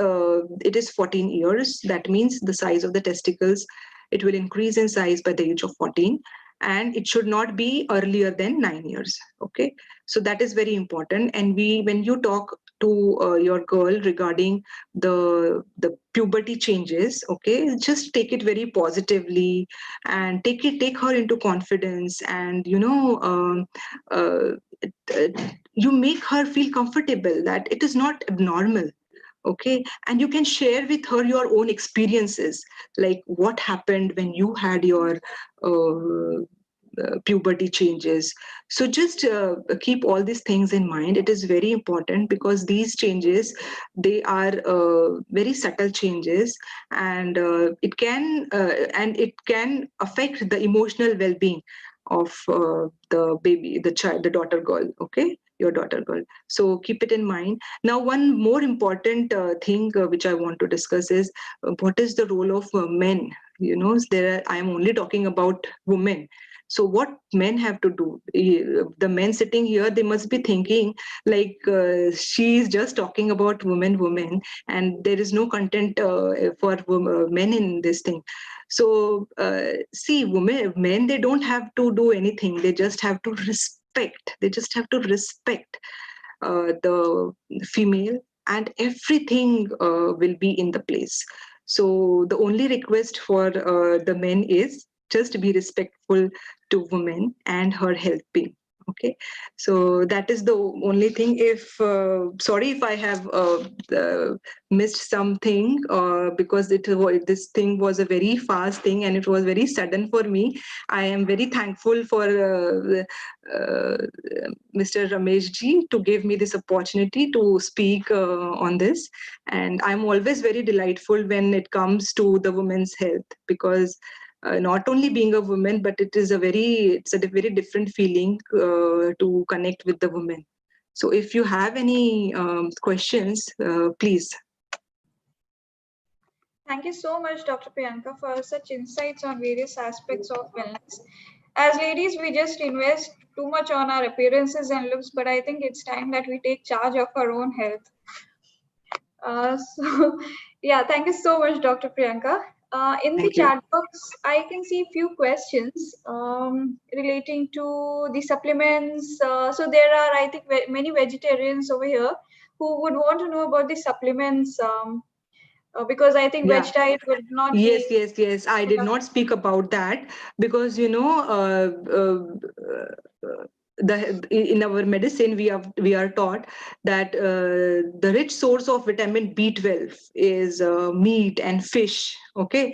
it is 14 years. That means the size of the testicles, it will increase in size by the age of 14, and it should not be earlier than 9 years. Okay, so that is very important. And when you talk to your girl regarding the puberty changes, okay, just take it very positively and take her into confidence, and uh, you make her feel comfortable that it is not abnormal. Okay, and you can share with her your own experiences, like what happened when you had your puberty changes. So just keep all these things in mind. It is very important because these changes, they are very subtle changes, and it can affect the emotional well-being of the baby, the child, the daughter girl. Okay, your daughter girl. So keep it in mind. Now, one more important thing which I want to discuss is what is the role of men. I am only talking about women. So what men have to do? The men sitting here, they must be thinking like she is just talking about women, and there is no content for men in this thing. So see, men, they don't have to do anything. They just have to respect. They just have to respect the female, and everything will be in the place. So the only request for the men is just be respectful to women and her health being. Okay, so that is the only thing. If sorry if I have missed something, because this thing was a very fast thing and it was very sudden for me. I am very thankful for Mr. Ramesh ji to give me this opportunity to speak on this. And I'm always very delightful when it comes to the women's health, because not only being a woman, but it's a very different feeling to connect with the women. So if you have any questions, please. Thank you so much, Dr. Priyanka, for such insights on various aspects of wellness. As ladies, we just invest too much on our appearances and looks, but I think it's time that we take charge of our own health. Yeah, thank you so much, Dr. Priyanka. In the chat box, I can see a few questions relating to the supplements. So there are, I think, many vegetarians over here who would want to know about the supplements, because I think veg diet would not be. Yes. I did not speak about that because, in our medicine we are taught that the rich source of vitamin B12 is meat and fish. Okay,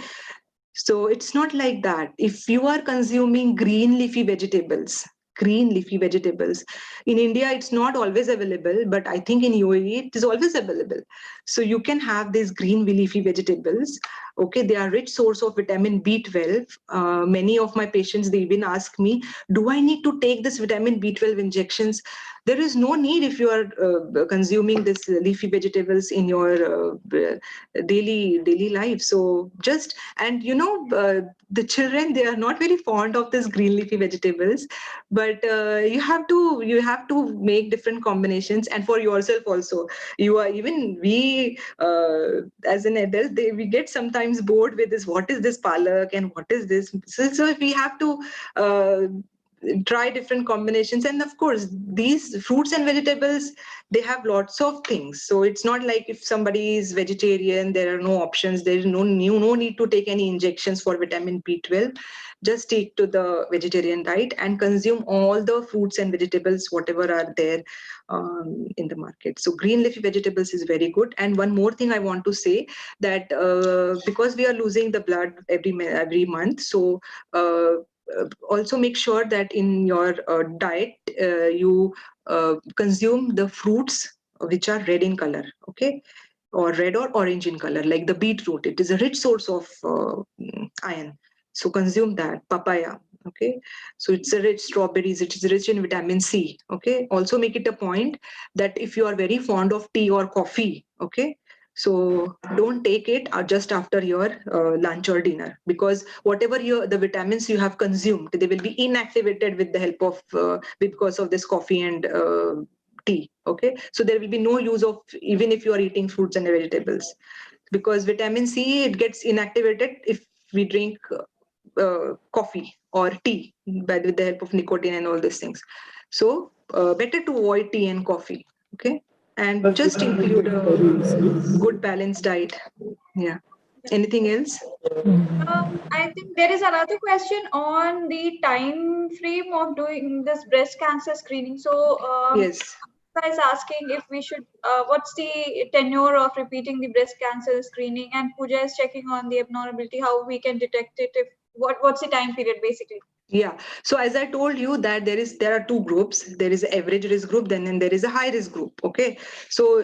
so it's not like that. If you are consuming green leafy vegetables in India, it's not always available, but I think in UAE it is always available. So you can have these green leafy vegetables. Okay, they are rich source of vitamin B12. Many of my patients, they even ask me, do I need to take this vitamin B12 injections? There is no need if you are consuming this leafy vegetables in your daily life. So just, and the children, they are not very fond of this green leafy vegetables, but you have to make different combinations. And for yourself also, we as an adult, we get sometimes bored with this, what is this palak and what is this. So we have to try different combinations. And of course, these fruits and vegetables, they have lots of things. So it's not like if somebody is vegetarian, there are no options. There is no need to take any injections for vitamin B12. Just stick to the vegetarian diet and consume all the fruits and vegetables, whatever are there in the market. So green leafy vegetables is very good. And one more thing I want to say, that because we are losing the blood every month, so also make sure that in your diet you consume the fruits which are red in color. Okay, or red or orange in color, like the beetroot. It is a rich source of iron, so consume that. Papaya. Okay, so it's a rich. Strawberries, it is rich in vitamin C. Okay, also make it a point that if you are very fond of tea or coffee, okay, So don't take it just after your lunch or dinner, because whatever the vitamins you have consumed, they will be inactivated with the help of because of this coffee and tea. Okay, so there will be no use of, even if you are eating fruits and vegetables, because vitamin C, it gets inactivated if we drink coffee or tea with the help of nicotine and all these things. So better to avoid tea and coffee. Okay, and just include a good balanced diet. Yeah. Anything else? I think there is another question on the time frame of doing this breast cancer screening. So, Yes. is asking if we should, what's the tenure of repeating the breast cancer screening, and Pooja is checking on the abnormality, how we can detect it, if what's the time period basically. Yeah. So as I told you that there are two groups. There is an average risk group, then there is a high risk group. Okay. So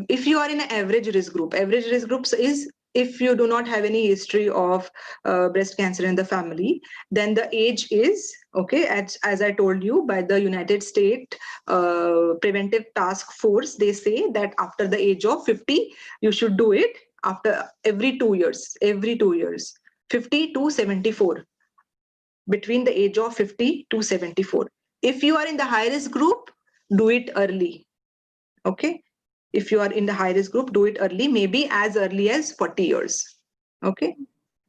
if you are in an average risk groups is if you do not have any history of breast cancer in the family, then the age is okay. As I told you, by the United States Preventive Task Force, they say that after the age of 50, you should do it after every 2 years. Every 2 years, 50 to 74. Between the age of 50 to 74. If you are in the high risk group, do it early. Okay. If you are in the high risk group, do it early, maybe as early as 40 years. Okay.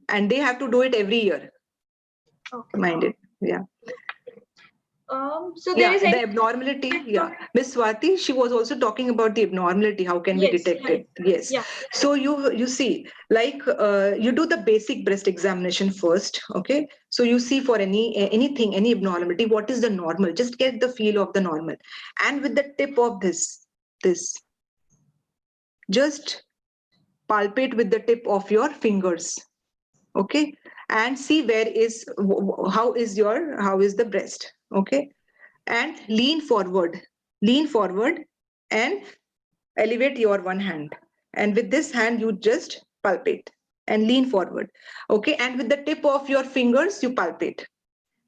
And they have to do it every year. Okay. Mind it. Yeah. So there is the abnormality. Yeah. Miss Swati, she was also talking about the abnormality. How can we detect it? Yes. Yeah. So you see, like you do the basic breast examination first. Okay. So you see for anything, any abnormality, what is the normal? Just get the feel of the normal. And with the tip of this, just palpate with the tip of your fingers. Okay. And see how is the breast. Okay. And lean forward and elevate your one hand, and with this hand you just palpate and lean forward. Okay, and with the tip of your fingers you palpate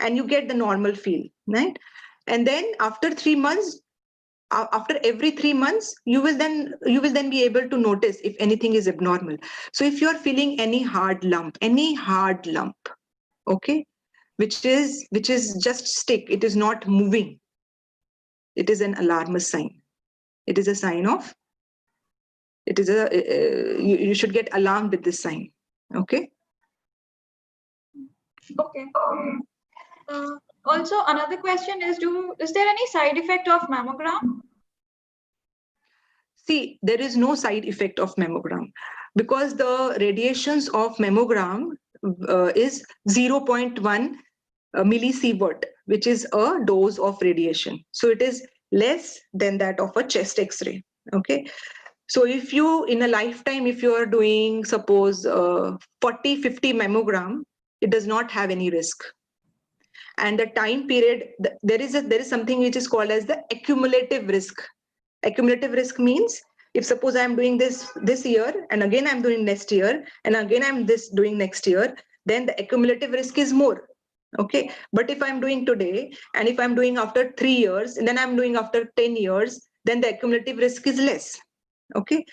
and you get the normal feel, right? And then after 3 months, after every 3 months, you will then be able to notice if anything is abnormal. So if you are feeling any hard lump, okay, which is just stick, it is not moving, it is an alarmist sign. It is a sign of, you should get alarmed with this sign. Okay. Okay. Also, another question is there any side effect of mammogram? See, there is no side effect of mammogram, because the radiations of mammogram is 0.1 millisievert, which is a dose of radiation. So it is less than that of a chest X-ray. Okay. So if you, in a lifetime, if you are doing, suppose 40-50 mammogram, it does not have any risk. And the time period, there is something which is called as the accumulative risk. Accumulative risk means, if suppose I am doing this year, and again I'm doing next year, and again I'm doing next year, then the accumulative risk is more. Okay. But if I'm doing today, and if I'm doing after 3 years, and then I'm doing after 10 years, then the accumulative risk is less. Okay.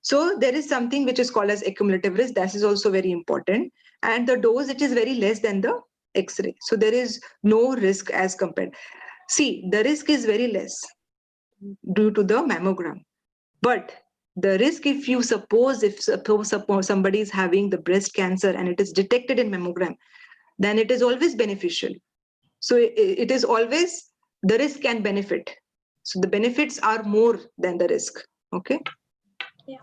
So there is something which is called as accumulative risk. That is also very important. And the dose, it is very less than the X-ray. So there is no risk as compared. See, the risk is very less due to the mammogram. But the risk, if suppose somebody is having the breast cancer and it is detected in mammogram, then it is always beneficial. So it is always the risk and benefit. So the benefits are more than the risk. Okay. Yeah.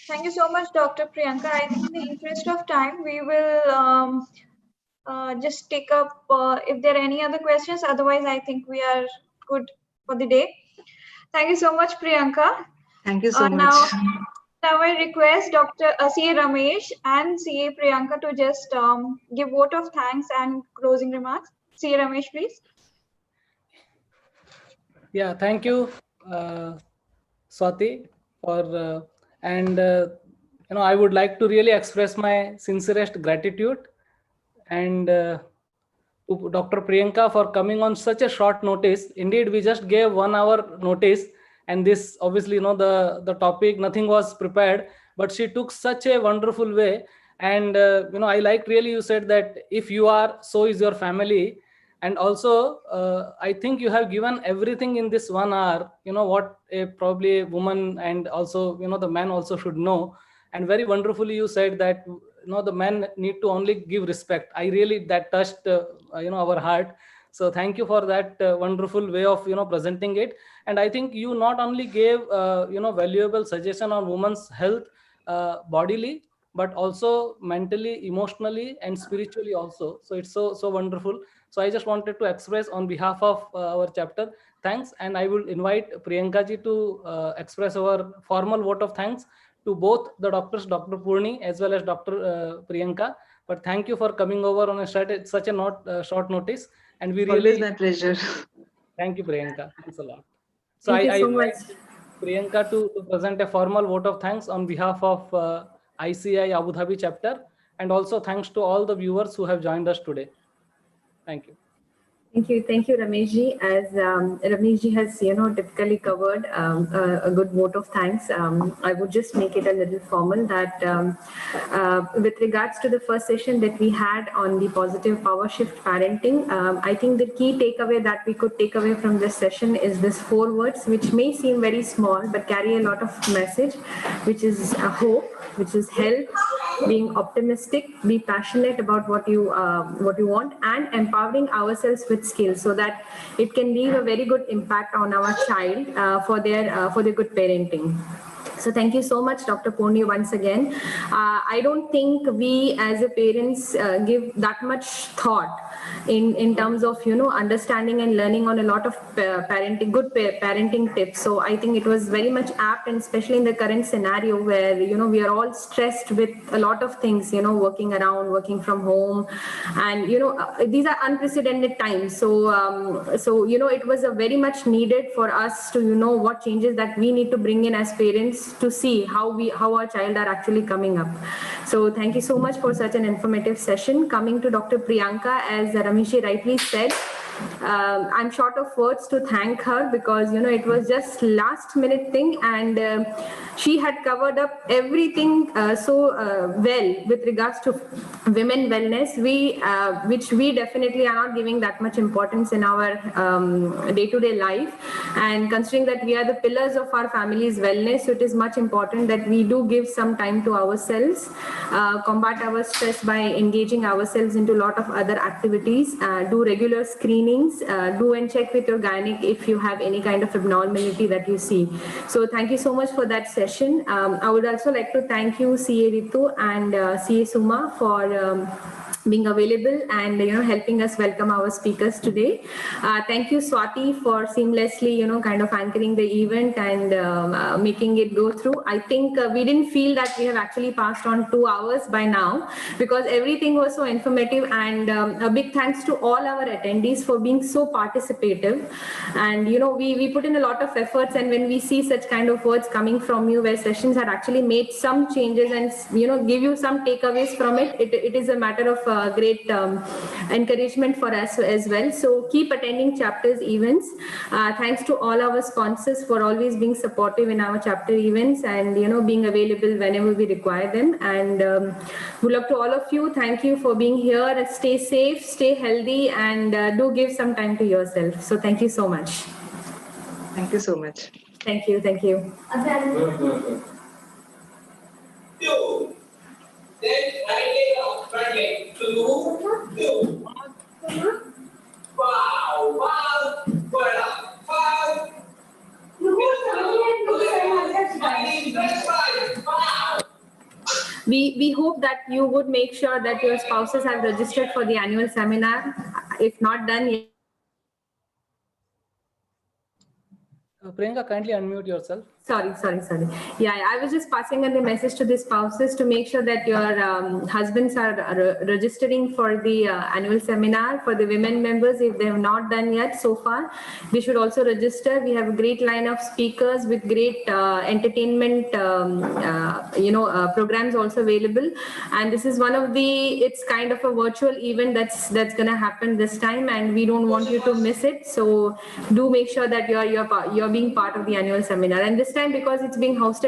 Thank you so much, Dr. Priyanka. I think in the interest of time, we will just take up if there are any other questions. Otherwise, I think we are good for the day. Thank you so much, Priyanka. Thank you so much. Now I request Dr. CA Ramesh and CA Priyanka to just give vote of thanks and closing remarks. CA Ramesh, please. Yeah, thank you, Swati, for I would like to really express my sincerest gratitude and to Dr. Priyanka for coming on such a short notice. Indeed, we just gave 1 hour notice, And this obviously, the topic, nothing was prepared, but she took such a wonderful way. And I liked really, you said that if you are, so is your family. And also I think you have given everything in this 1 hour, what probably a woman and also the man also should know. And very wonderfully you said that the men need to only give respect. I really, that touched our heart. So thank you for that wonderful way of presenting it. And I think you not only gave valuable suggestion on women's health, bodily, but also mentally, emotionally, and spiritually also. So it's so wonderful. So I just wanted to express on behalf of our chapter, thanks. And I will invite Priyanka ji to express our formal vote of thanks to both the doctors, Dr. Purni as well as Dr. Priyanka. But thank you for coming over on such a short notice. And we Always really my pleasure. thank you, Priyanka. Thanks a lot. So Thank you I so much. invite Priyanka to present a formal vote of thanks on behalf of ICAI Abu Dhabi chapter, and also thanks to all the viewers who have joined us today. Thank you. Thank you, Rameshji. As Rameshji has, typically covered a good vote of thanks. I would just make it a little formal that with regards to the first session that we had on the positive power shift parenting, I think the key takeaway that we could take away from this session is this 4 words, which may seem very small but carry a lot of message, which is hope, which is help, being optimistic, be passionate about what you want, and empowering ourselves with skills so that it can leave a very good impact on our child for their good parenting. So thank you so much, Dr. Purni, once again. I don't think we as a parents give that much thought in terms of understanding and learning on a lot of parenting tips. So I think it was very much apt, and especially in the current scenario where we are all stressed with a lot of things, working around, working from home, and these are unprecedented times. So it was a very much needed for us to what changes that we need to bring in as parents to see how our child are actually coming up. So thank you so much for such an informative session. Coming to Dr. Priyanka, as Ramesh rightly said, I'm short of words to thank her because it was just last minute thing, and she had covered up everything so well with regards to women wellness, which we definitely are not giving that much importance in our day-to-day life. And considering that we are the pillars of our family's wellness, so it is much important that we do give some time to ourselves, combat our stress by engaging ourselves into a lot of other activities, do regular screenings, do and check with your gynec if you have any kind of abnormality that you see. So thank you so much for that session. I would also like to thank you, CA Ritu and CA Suma, for being available and helping us welcome our speakers today. Thank you, Swati, for seamlessly kind of anchoring the event and making it go through. I think we didn't feel that we have actually passed on 2 hours by now because everything was so informative, and a big thanks to all our attendees for being so participative. And we put in a lot of efforts, and when we see such kind of words coming from you where sessions had actually made some changes and give you some takeaways from it, it is a matter of great encouragement for us as well. So keep attending chapters events. Thanks to all our sponsors for always being supportive in our chapter events and being available whenever we require them. And good luck to all of you. Thank you for being here. Stay safe, stay healthy, and do give some time to yourself. So thank you so much. Thank you so much. Thank you. Thank you. Then right leg, 2, 2. Wow, wow, put up, 5. Wow. We hope that you would make sure that your spouses have registered for the annual seminar. If not done yet. Priyanka, kindly unmute yourself. Sorry. Yeah, I was just passing on the message to the spouses to make sure that your husbands are registering for the annual seminar for the women members. If they have not done yet so far, they should also register. We have a great line of speakers with great entertainment, programs also available. And this is one of it's kind of a virtual event that's going to happen this time, and we don't want you to miss it. So do make sure that you're being part of the annual seminar. And this time, because it's being hosted